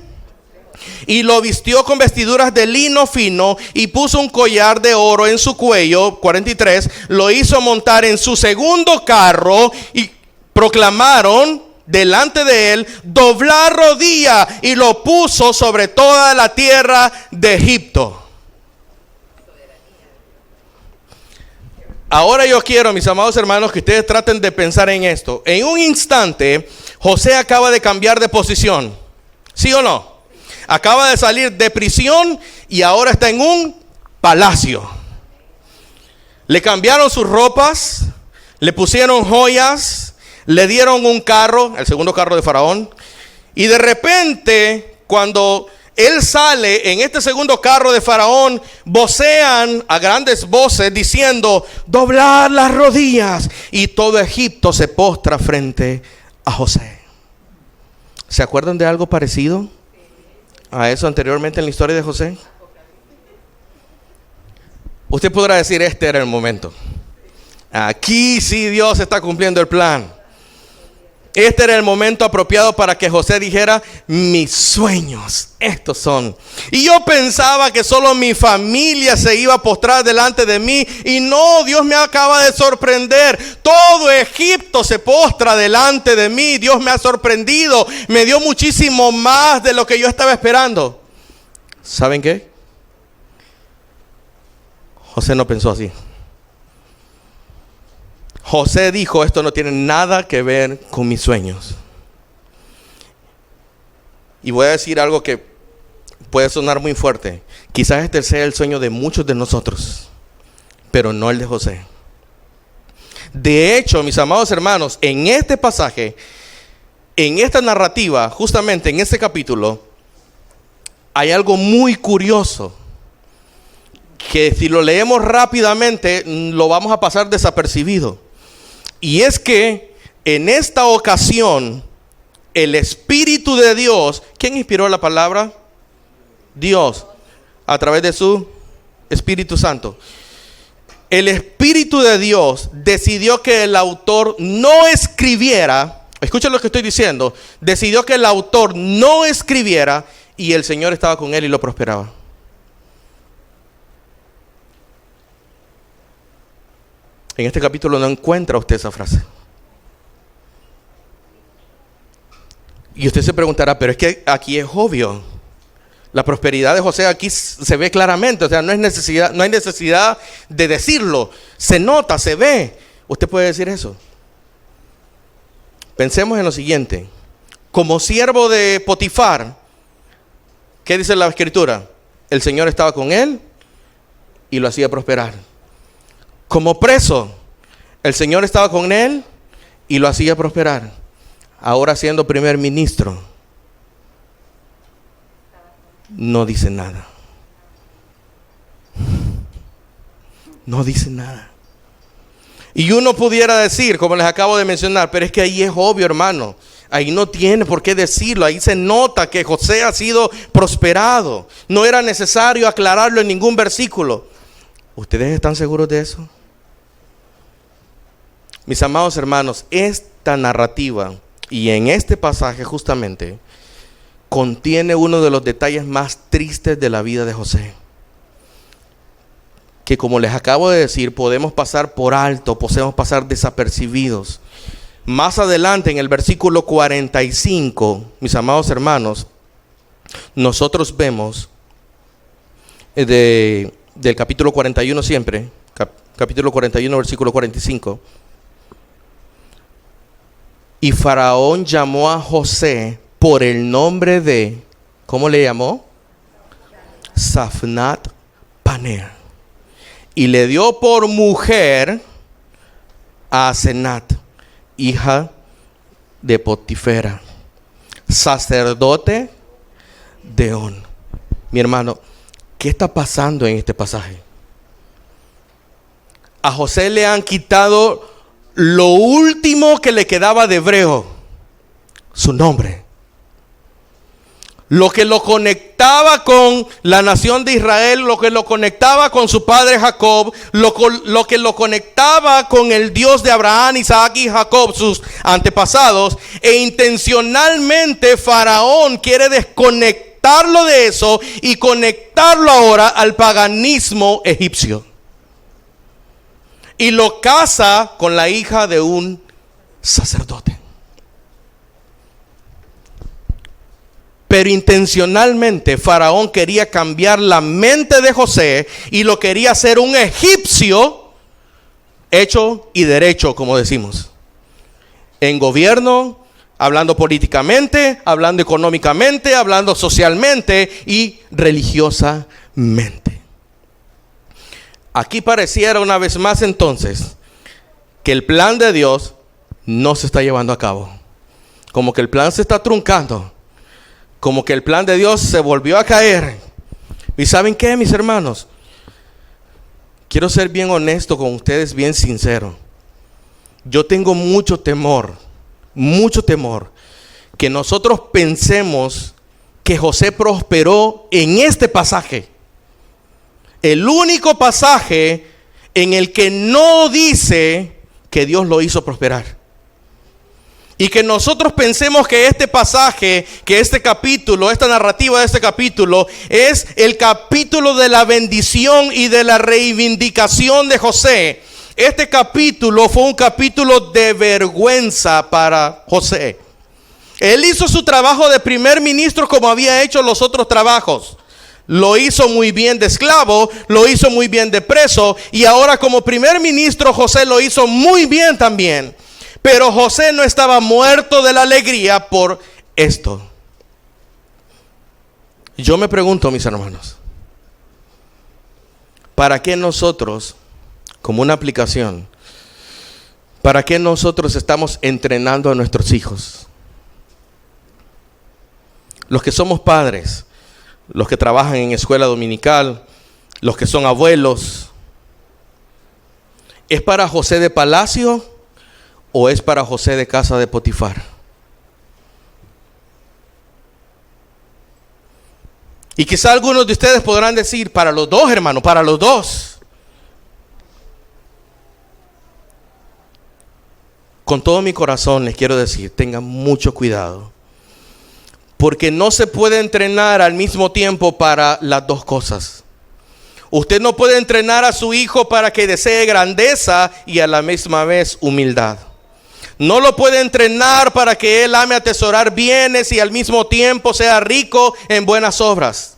Y lo vistió con vestiduras de lino fino y puso un collar de oro en su cuello. 43. Lo hizo montar en su segundo carro y proclamaron delante de él, doblar rodilla, y lo puso sobre toda la tierra de Egipto. Ahora yo quiero, mis amados hermanos, que ustedes traten de pensar en esto. En un instante, José acaba de cambiar de posición. ¿Sí o no? Acaba de salir de prisión y ahora está en un palacio. Le cambiaron sus ropas, le pusieron joyas, le dieron un carro, el segundo carro de Faraón, Y de repente, cuando él sale en este segundo carro de Faraón, vocean a grandes voces diciendo: doblad las rodillas. Y todo Egipto se postra frente a José. ¿Se acuerdan de algo parecido a eso anteriormente en la historia de José? Usted podrá decir: este era el momento. Aquí sí Dios está cumpliendo el plan. Este era el momento apropiado para que José dijera: mis sueños, estos son. Y yo pensaba que solo mi familia se iba a postrar delante de mí. Y no, Dios me acaba de sorprender. Todo Egipto se postra delante de mí. Dios me ha sorprendido. Me dio muchísimo más de lo que yo estaba esperando. ¿Saben qué? José no pensó así. José dijo: esto no tiene nada que ver con mis sueños. Y voy a decir algo que puede sonar muy fuerte. Quizás este sea el sueño de muchos de nosotros, pero no el de José. De hecho, mis amados hermanos, en este pasaje, en esta narrativa, justamente en este capítulo, hay algo muy curioso que si lo leemos rápidamente lo vamos a pasar desapercibido. Y es que en esta ocasión el Espíritu de Dios, ¿quién inspiró la palabra? Dios, a través de su Espíritu Santo. El Espíritu de Dios decidió que el autor no escribiera. Escuchen lo que estoy diciendo. Decidió que el autor no escribiera, y el Señor estaba con él y lo prosperaba. En este capítulo no encuentra usted esa frase. Y usted se preguntará: pero es que aquí es obvio. La prosperidad de José aquí se ve claramente. O sea, no hay necesidad de decirlo. Se nota, se ve. Usted puede decir eso. Pensemos en lo siguiente. Como siervo de Potifar, ¿qué dice la Escritura? El Señor estaba con él y lo hacía prosperar. Como preso, el Señor estaba con él y lo hacía prosperar. Ahora siendo primer ministro, no dice nada. No dice nada. Y uno pudiera decir, como les acabo de mencionar: pero es que ahí es obvio, hermano. Ahí no tiene por qué decirlo. Ahí se nota que José ha sido prosperado. No era necesario aclararlo en ningún versículo. ¿Ustedes están seguros de eso? Mis amados hermanos, esta narrativa y en este pasaje justamente contiene uno de los detalles más tristes de la vida de José, que, como les acabo de decir, podemos pasar por alto, podemos pasar desapercibidos. Más adelante, en el versículo 45, mis amados hermanos, nosotros vemos del capítulo 41 siempre, capítulo 41, versículo 45. Y Faraón llamó a José por el nombre de, ¿cómo le llamó? Safnat Paneah. Y le dio por mujer a Asenat, hija de Potifera, sacerdote de On. Mi hermano, ¿qué está pasando en este pasaje? A José le han quitado lo último que le quedaba de hebreo: su nombre. Lo que lo conectaba con la nación de Israel, lo que lo conectaba con su padre Jacob, lo que lo conectaba con el Dios de Abraham, Isaac y Jacob, sus antepasados. E intencionalmente Faraón quiere desconectarlo de eso y conectarlo ahora al paganismo egipcio. Y lo casa con la hija de un sacerdote. Pero intencionalmente Faraón quería cambiar la mente de José y lo quería hacer un egipcio hecho y derecho, como decimos. En gobierno, hablando políticamente, hablando económicamente, hablando socialmente y religiosamente. Aquí pareciera una vez más entonces que el plan de Dios no se está llevando a cabo. Como que el plan se está truncando. como que el plan de Dios se volvió a caer. ¿Y saben qué, mis hermanos? Quiero ser bien honesto con ustedes, bien sincero. Yo tengo mucho temor que nosotros pensemos que José prosperó en este pasaje. El único pasaje en el que no dice que Dios lo hizo prosperar. Y que nosotros pensemos que este pasaje, que este capítulo, esta narrativa de este capítulo es el capítulo de la bendición y de la reivindicación de José. Este capítulo fue un capítulo de vergüenza para José. Él hizo su trabajo de primer ministro como había hecho los otros trabajos. Lo hizo muy bien de esclavo, lo hizo muy bien de preso, y ahora como primer ministro José lo hizo muy bien también. Pero José no estaba muerto de la alegría por esto. Yo me pregunto, mis hermanos, ¿para qué nosotros, como una aplicación, para qué nosotros estamos entrenando a nuestros hijos? Los que somos padres, los que trabajan en escuela dominical, los que son abuelos, ¿es para José de palacio o es para José de casa de Potifar? Y quizá algunos de ustedes podrán decir, para los dos, hermano, para los dos. Con todo mi corazón les quiero decir, tengan mucho cuidado. Porque no se puede entrenar al mismo tiempo para las dos cosas. Usted no puede entrenar a su hijo para que desee grandeza y a la misma vez humildad. No lo puede entrenar para que él ame atesorar bienes y al mismo tiempo sea rico en buenas obras.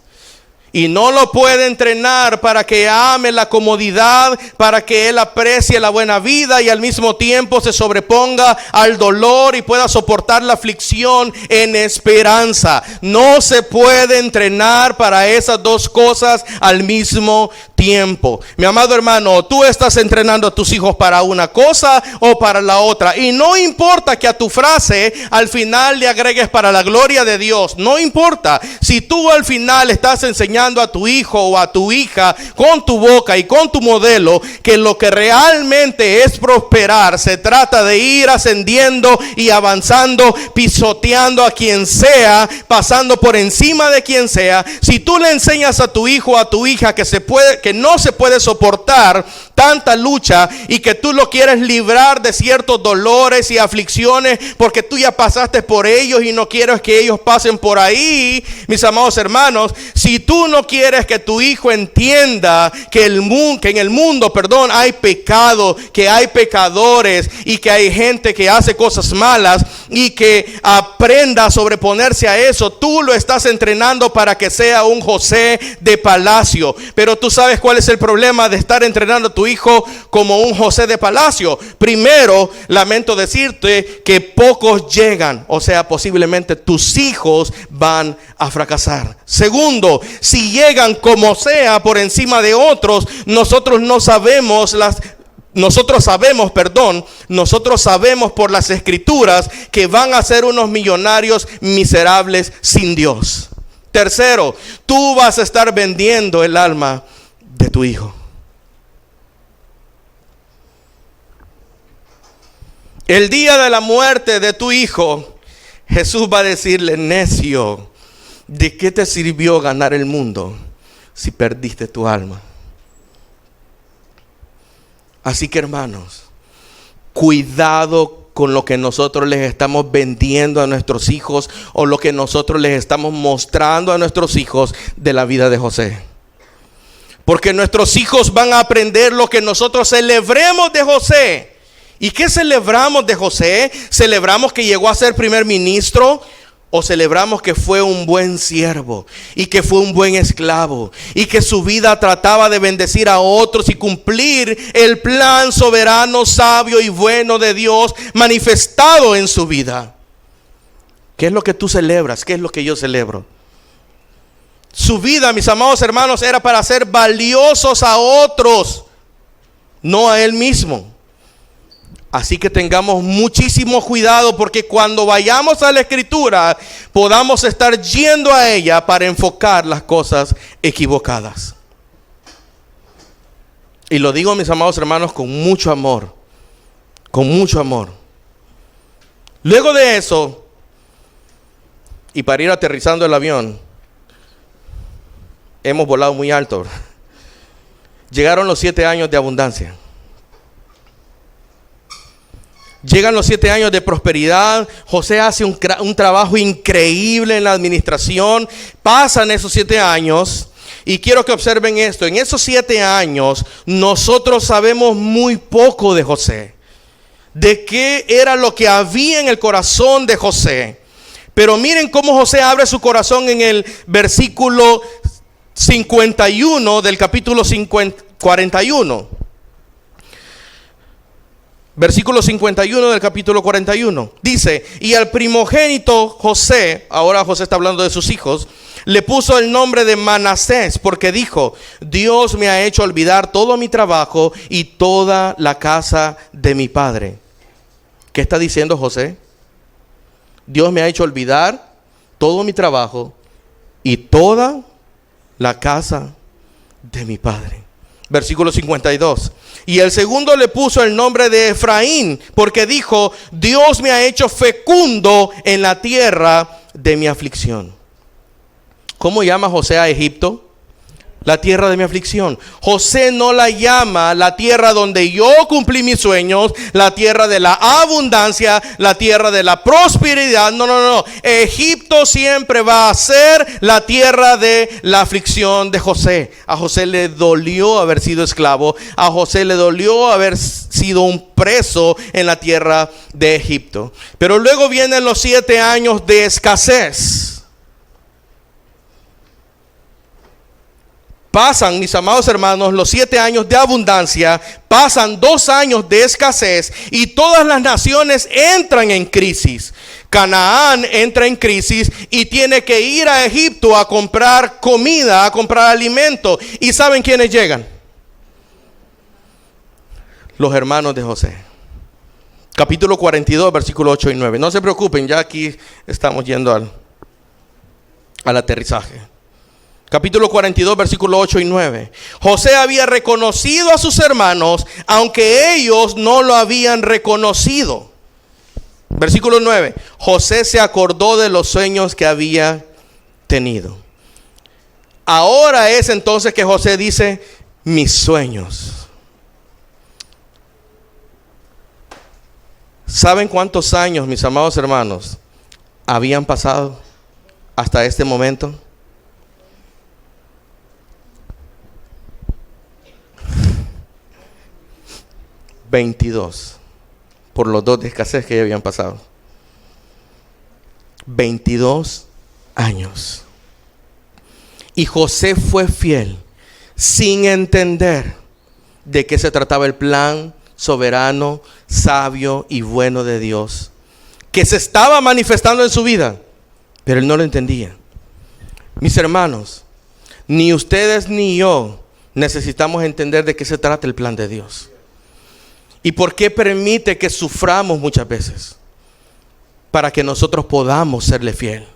Y no lo puede entrenar para que ame la comodidad, para que él aprecie la buena vida y al mismo tiempo se sobreponga al dolor y pueda soportar la aflicción en esperanza. No se puede entrenar para esas dos cosas al mismo tiempo. Mi amado hermano, tú estás entrenando a tus hijos para una cosa o para la otra. Y no importa que a tu frase al final le agregues para la gloria de Dios. No importa si tú al final estás enseñando a tu hijo o a tu hija con tu boca y con tu modelo que lo que realmente es prosperar se trata de ir ascendiendo y avanzando, pisoteando a quien sea, pasando por encima de quien sea. Si tú le enseñas a tu hijo o a tu hija que no se puede soportar tanta lucha y que tú lo quieres librar de ciertos dolores y aflicciones porque tú ya pasaste por ellos y no quieres que ellos pasen por ahí, mis amados hermanos, si tú no quieres que tu hijo entienda que en el mundo hay pecado, que hay pecadores y que hay gente que hace cosas malas y que aprenda a sobreponerse a eso, tú lo estás entrenando para que sea un José de palacio. Pero tú sabes cuál es el problema de estar entrenando a tu hijo como un José de palacio. Primero, lamento decirte que pocos llegan, o sea, posiblemente tus hijos van a fracasar. Segundo, si llegan como sea por encima de otros, nosotros sabemos por las escrituras que van a ser unos millonarios miserables sin Dios. Tercero, tú vas a estar vendiendo el alma de tu hijo. El día de la muerte de tu hijo, Jesús va a decirle: necio, ¿de qué te sirvió ganar el mundo si perdiste tu alma? Así que, hermanos, cuidado con lo que nosotros les estamos vendiendo a nuestros hijos o lo que nosotros les estamos mostrando a nuestros hijos de la vida de José. Porque nuestros hijos van a aprender lo que nosotros celebremos de José. ¿Y qué celebramos de José? ¿Celebramos que llegó a ser primer ministro? ¿O celebramos que fue un buen siervo y que fue un buen esclavo y que su vida trataba de bendecir a otros y cumplir el plan soberano, sabio y bueno de Dios manifestado en su vida? ¿Qué es lo que tú celebras? ¿Qué es lo que yo celebro? Su vida, mis amados hermanos, era para ser valiosos a otros, no a él mismo. Así que tengamos muchísimo cuidado, porque cuando vayamos a la Escritura podamos estar yendo a ella para enfocar las cosas equivocadas. Y lo digo, mis amados hermanos, con mucho amor. Con mucho amor. Luego de eso, y para ir aterrizando el avión, hemos volado muy alto. Llegaron los 7 años de abundancia. Llegan los 7 años de prosperidad. José hace un trabajo increíble en la administración. Pasan esos 7 años. Y quiero que observen esto. En esos 7 años, nosotros sabemos muy poco de José. De qué era lo que había en el corazón de José. Pero miren cómo José abre su corazón en el versículo 51 del capítulo 41. Versículo 51 del capítulo 41. Dice: y al primogénito José, ahora José está hablando de sus hijos, le puso el nombre de Manasés, porque dijo: Dios me ha hecho olvidar todo mi trabajo y toda la casa de mi padre. ¿Qué está diciendo José? Dios me ha hecho olvidar todo mi trabajo y toda la casa de mi padre. Versículo 52. Y el segundo le puso el nombre de Efraín, porque dijo: Dios me ha hecho fecundo en la tierra de mi aflicción. ¿Cómo llama José a Egipto? La tierra de mi aflicción. José no la llama la tierra donde yo cumplí mis sueños, la tierra de la abundancia, la tierra de la prosperidad. No. Egipto siempre va a ser la tierra de la aflicción de José. A José le dolió haber sido esclavo. A José le dolió haber sido un preso en la tierra de Egipto. Pero luego vienen los 7 años de escasez. Pasan, mis amados hermanos, los 7 años de abundancia, pasan 2 años de escasez y todas las naciones entran en crisis. Canaán entra en crisis y tiene que ir a Egipto a comprar comida, a comprar alimento. ¿Y saben quiénes llegan? Los hermanos de José. Capítulo 42, versículos 8 y 9. No se preocupen, ya aquí estamos yendo al aterrizaje. Capítulo 42, versículos 8 y 9. José había reconocido a sus hermanos, aunque ellos no lo habían reconocido. Versículo 9. José se acordó de los sueños que había tenido. Ahora es entonces que José dice: mis sueños. ¿Saben cuántos años, mis amados hermanos, habían pasado hasta este momento? 22, por los 2 de escasez que ya habían pasado. 22 años. Y José fue fiel, sin entender de qué se trataba el plan soberano, sabio y bueno de Dios, que se estaba manifestando en su vida, pero él no lo entendía. Mis hermanos, ni ustedes ni yo necesitamos entender de qué se trata el plan de Dios. ¿Y por qué permite que suframos muchas veces? Para que nosotros podamos serle fiel.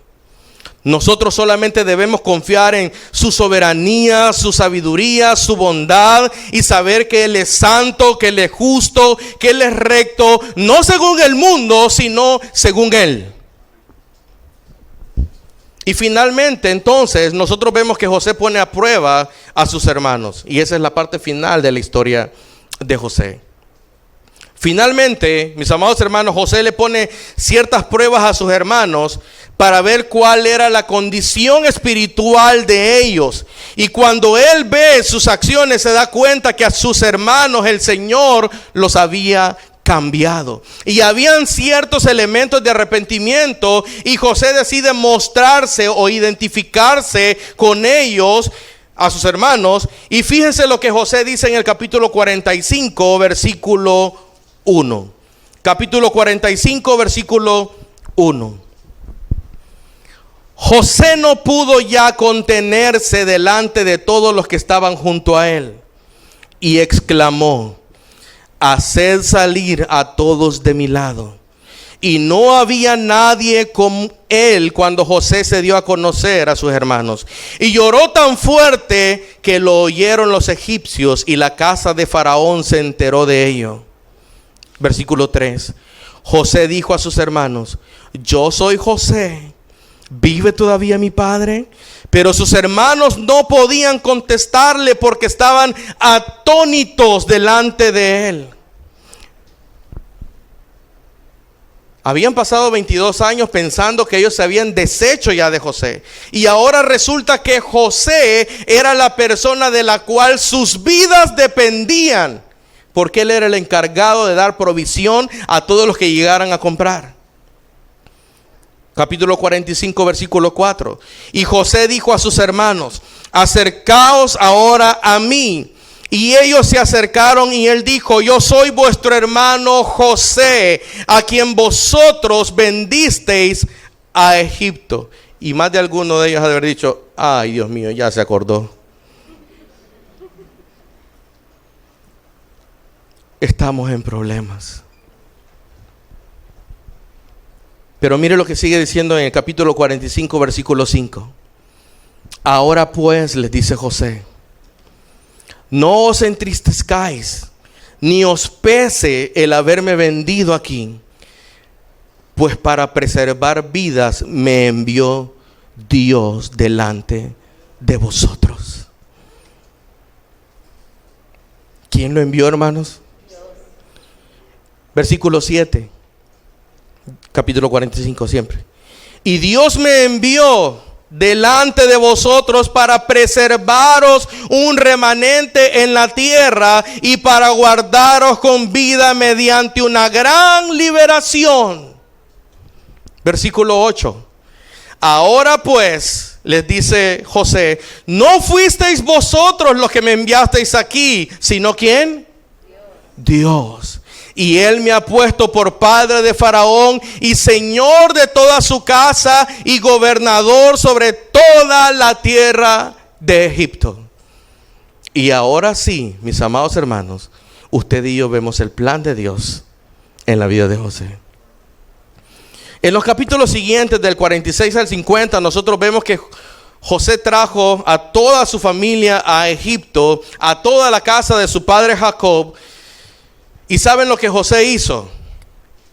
Nosotros solamente debemos confiar en su soberanía, su sabiduría, su bondad y saber que Él es santo, que Él es justo, que Él es recto, no según el mundo, sino según Él. Y finalmente, entonces, nosotros vemos que José pone a prueba a sus hermanos. Y esa es la parte final de la historia de José. Finalmente, mis amados hermanos, José le pone ciertas pruebas a sus hermanos para ver cuál era la condición espiritual de ellos. Y cuando él ve sus acciones, se da cuenta que a sus hermanos el Señor los había cambiado. Y habían ciertos elementos de arrepentimiento y José decide mostrarse o identificarse con ellos, a sus hermanos. Y fíjense lo que José dice en el capítulo 45, versículo 1. Capítulo 45, versículo 1. José no pudo ya contenerse delante de todos los que estaban junto a él y exclamó: haced salir a todos de mi lado. Y no había nadie con él cuando José se dio a conocer a sus hermanos. Y lloró tan fuerte que lo oyeron los egipcios, y la casa de Faraón se enteró de ello. Versículo 3. José dijo a sus hermanos: yo soy José, ¿vive todavía mi padre? Pero sus hermanos no podían contestarle porque estaban atónitos delante de él. Habían pasado 22 años pensando que ellos se habían deshecho ya de José. Y ahora resulta que José era la persona de la cual sus vidas dependían, porque él era el encargado de dar provisión a todos los que llegaran a comprar. Capítulo 45, versículo 4. Y José dijo a sus hermanos: acercaos ahora a mí. Y ellos se acercaron, y él dijo: yo soy vuestro hermano José, a quien vosotros vendisteis a Egipto. Y más de alguno de ellos ha de haber dicho: ay, Dios mío, ya se acordó. Estamos en problemas. Pero mire lo que sigue diciendo en el capítulo 45, versículo 5. Ahora pues, les dice José, no os entristezcáis, ni os pese el haberme vendido aquí, pues para preservar vidas me envió Dios delante de vosotros. ¿Quién lo envió, hermanos? Dios. Versículo 7, capítulo 45 siempre. Y Dios me envió delante de vosotros para preservaros un remanente en la tierra y para guardaros con vida mediante una gran liberación. Versículo 8. Ahora pues, les dice José, no fuisteis vosotros los que me enviasteis aquí, sino ¿quién? Dios. Y él me ha puesto por padre de Faraón y señor de toda su casa y gobernador sobre toda la tierra de Egipto. Y ahora sí, mis amados hermanos, usted y yo vemos el plan de Dios en la vida de José. En los capítulos siguientes, del 46 al 50, nosotros vemos que José trajo a toda su familia a Egipto, a toda la casa de su padre Jacob. ¿Y saben lo que José hizo?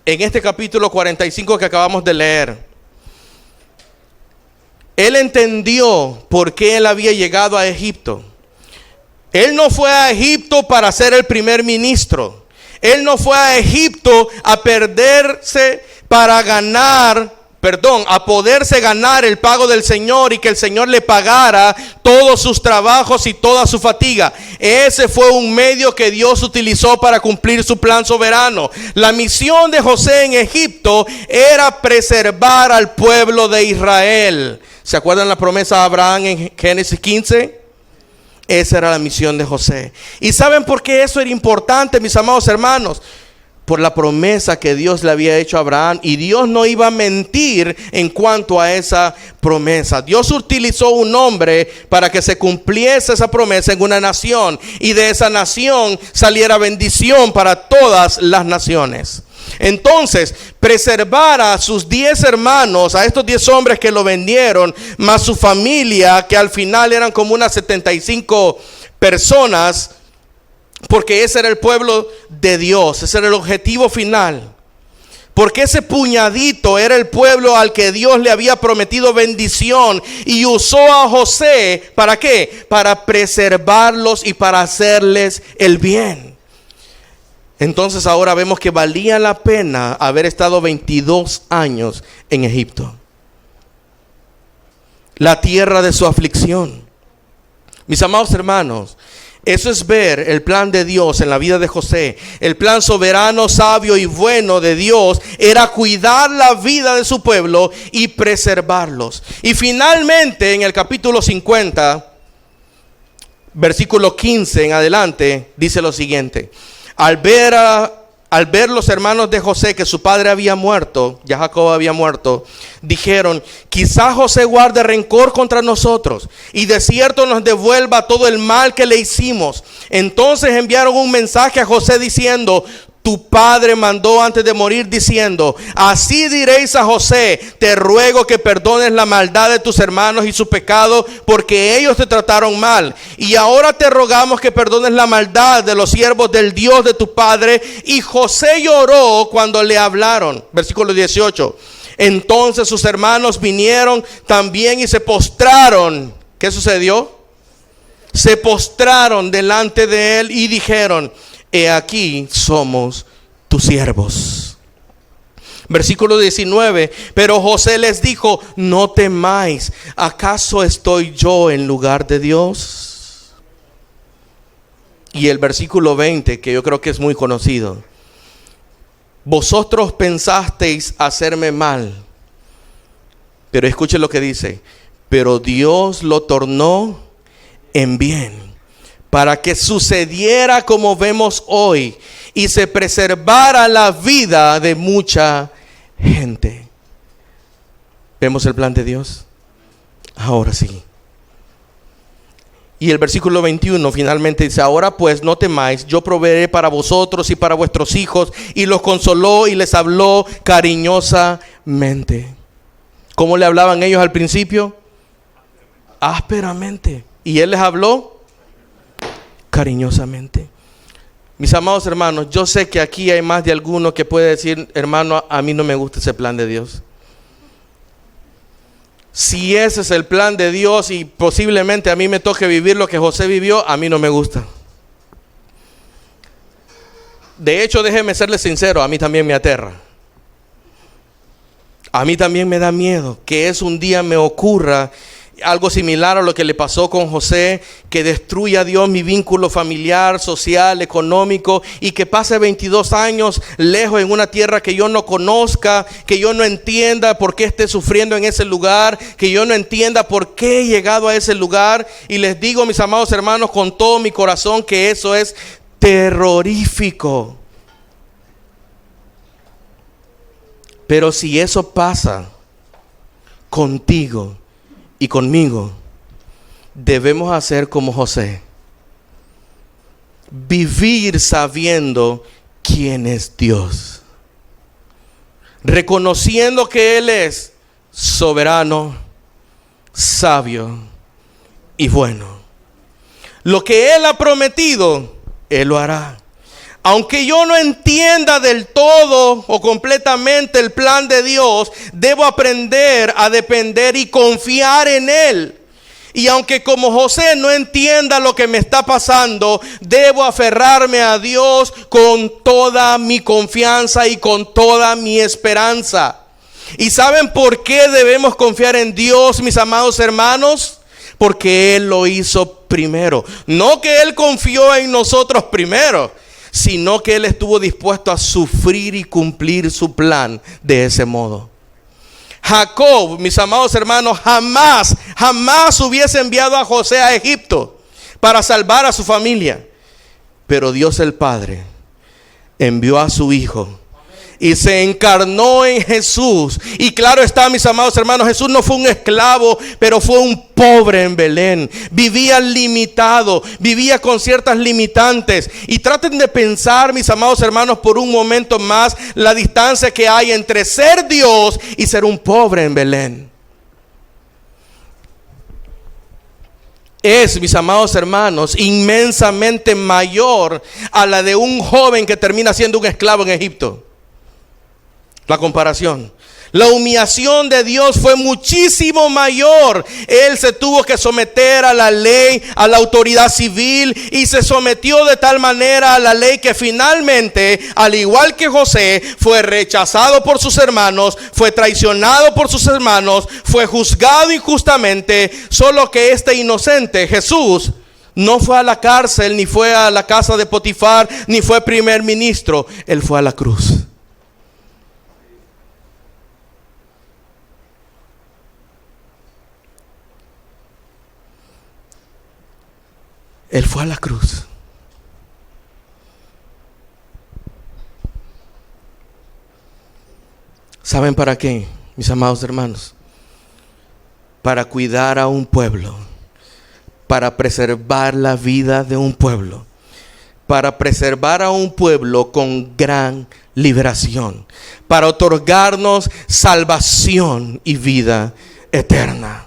En este capítulo 45 que acabamos de leer, él entendió por qué él había llegado a Egipto. Él no fue a Egipto para ser el primer ministro. Él no fue a Egipto a perderse para a poderse ganar el pago del Señor y que el Señor le pagara todos sus trabajos y toda su fatiga. Ese fue un medio que Dios utilizó para cumplir su plan soberano. La misión de José en Egipto era preservar al pueblo de Israel. ¿Se acuerdan la promesa de Abraham en Génesis 15? Esa era la misión de José. ¿Y saben por qué eso era importante, mis amados hermanos? Por la promesa que Dios le había hecho a Abraham, y Dios no iba a mentir en cuanto a esa promesa. Dios utilizó un hombre para que se cumpliese esa promesa en una nación, y de esa nación saliera bendición para todas las naciones. Entonces, preservar a sus 10 hermanos, a estos 10 hombres que lo vendieron, más su familia, que al final eran como unas 75 personas, porque ese era el pueblo de Dios, ese era el objetivo final. Porque ese puñadito era el pueblo al que Dios le había prometido bendición, y usó a José, ¿para qué? Para preservarlos y para hacerles el bien. Entonces ahora vemos que valía la pena haber estado 22 años en Egipto, la tierra de su aflicción. Mis amados hermanos, eso es ver el plan de Dios en la vida de José. El plan soberano, sabio y bueno de Dios era cuidar la vida de su pueblo y preservarlos. Y finalmente en el capítulo 50, versículo 15 en adelante, dice lo siguiente: al ver al ver los hermanos de José que su padre había muerto, ya Jacob había muerto, dijeron: quizá José guarde rencor contra nosotros y de cierto nos devuelva todo el mal que le hicimos. Entonces enviaron un mensaje a José diciendo: tu padre mandó antes de morir diciendo: así diréis a José, te ruego que perdones la maldad de tus hermanos y su pecado, porque ellos te trataron mal. Y ahora te rogamos que perdones la maldad de los siervos del Dios de tu padre. Y José lloró cuando le hablaron. Versículo 18. Entonces sus hermanos vinieron también y se postraron. ¿Qué sucedió? Se postraron delante de él y dijeron: he aquí somos tus siervos. Versículo 19. Pero José les dijo: no temáis, ¿acaso estoy yo en lugar de Dios? Y el versículo 20, que yo creo que es muy conocido: vosotros pensasteis hacerme mal, pero escuchen lo que dice: pero Dios lo tornó en bien, para que sucediera como vemos hoy y se preservara la vida de mucha gente. ¿Vemos el plan de Dios? Ahora sí. Y el versículo 21 finalmente dice: ahora pues no temáis, yo proveeré para vosotros y para vuestros hijos. Y los consoló y les habló cariñosamente. ¿Cómo le hablaban ellos al principio? Ásperamente. Y él les habló cariñosamente. Mis amados hermanos, yo sé que aquí hay más de alguno que puede decir: hermano, a mí no me gusta ese plan de Dios. Si ese es el plan de Dios y posiblemente a mí me toque vivir lo que José vivió, a mí no me gusta. De hecho, déjeme serle sincero, a mí también me aterra. A mí también me da miedo que un día me ocurra algo similar a lo que le pasó con José, que destruya a Dios mi vínculo familiar, social, económico, y que pase 22 años lejos en una tierra que yo no conozca, que yo no entienda por qué esté sufriendo en ese lugar, que yo no entienda por qué he llegado a ese lugar. Y les digo, mis amados hermanos, con todo mi corazón, que eso es terrorífico. Pero si eso pasa contigo y conmigo, debemos hacer como José: vivir sabiendo quién es Dios, reconociendo que Él es soberano, sabio y bueno. Lo que Él ha prometido, Él lo hará. Aunque yo no entienda del todo o completamente el plan de Dios, debo aprender a depender y confiar en Él. Y aunque como José no entienda lo que me está pasando, debo aferrarme a Dios con toda mi confianza y con toda mi esperanza. ¿Y saben por qué debemos confiar en Dios, mis amados hermanos? Porque Él lo hizo primero. No que Él confió en nosotros primero, sino que Él estuvo dispuesto a sufrir y cumplir su plan de ese modo. Jacob, mis amados hermanos, jamás hubiese enviado a José a Egipto para salvar a su familia. Pero Dios el Padre envió a su Hijo y se encarnó en Jesús. Y claro está, mis amados hermanos, Jesús no fue un esclavo, pero fue un pobre en Belén. Vivía limitado, vivía con ciertas limitantes. Y traten de pensar, mis amados hermanos, por un momento más la distancia que hay entre ser Dios y ser un pobre en Belén. Es, mis amados hermanos, inmensamente mayor a la de un joven que termina siendo un esclavo en Egipto. La comparación. La humillación de Dios fue muchísimo mayor. Él se tuvo que someter a la ley, a la autoridad civil, y se sometió de tal manera a la ley que finalmente, al igual que José, fue rechazado por sus hermanos, fue traicionado por sus hermanos, fue juzgado injustamente. Solo que este inocente, Jesús, no fue a la cárcel, ni fue a la casa de Potifar, ni fue primer ministro. Él fue a la cruz. Él fue a la cruz. ¿Saben para qué, mis amados hermanos? Para cuidar a un pueblo, para preservar la vida de un pueblo, para preservar a un pueblo con gran liberación, para otorgarnos salvación y vida eterna.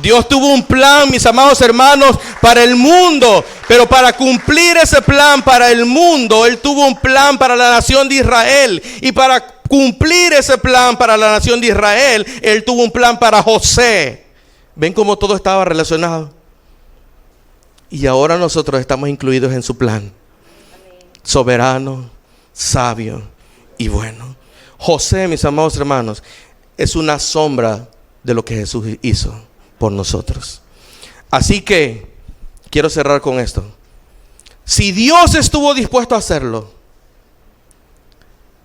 Dios tuvo un plan, mis amados hermanos, para el mundo, pero para cumplir ese plan para el mundo, Él tuvo un plan para la nación de Israel. Y para cumplir ese plan para la nación de Israel, Él tuvo un plan para José. ¿Ven cómo todo estaba relacionado? Y ahora nosotros estamos incluidos en su plan. Soberano, sabio y bueno. José, mis amados hermanos, es una sombra de lo que Jesús hizo por nosotros. Así que quiero cerrar con esto. Si Dios estuvo dispuesto a hacerlo,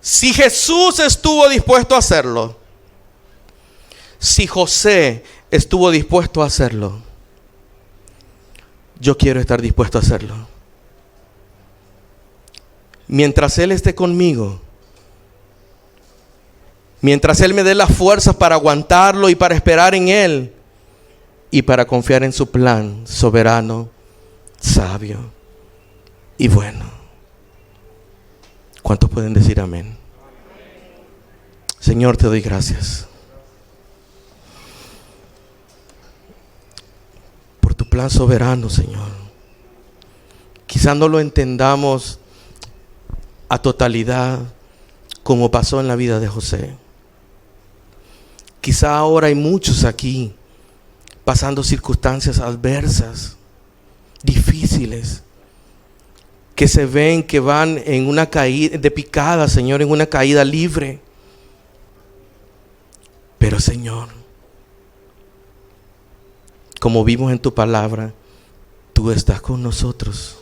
si Jesús estuvo dispuesto a hacerlo, si José estuvo dispuesto a hacerlo, yo quiero estar dispuesto a hacerlo. Mientras Él esté conmigo, mientras Él me dé las fuerzas para aguantarlo y para esperar en Él y para confiar en su plan soberano, sabio y bueno. ¿Cuántos pueden decir amén? Señor, te doy gracias por tu plan soberano, Señor. Quizás no lo entendamos a totalidad como pasó en la vida de José. Quizá ahora hay muchos aquí pasando circunstancias adversas, difíciles, que se ven que van en una caída de picada, Señor, en una caída libre. Pero, Señor, como vimos en tu palabra, tú estás con nosotros.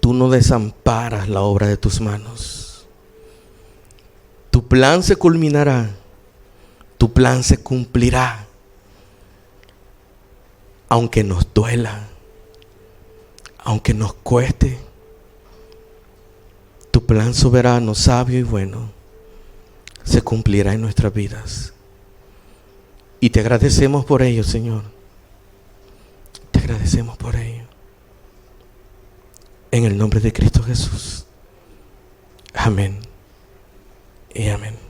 Tú no desamparas la obra de tus manos. Tu plan se culminará. Tu plan se cumplirá. Aunque nos duela, aunque nos cueste, tu plan soberano, sabio y bueno, se cumplirá en nuestras vidas. Y te agradecemos por ello, Señor. Te agradecemos por ello. En el nombre de Cristo Jesús. Amén y amén.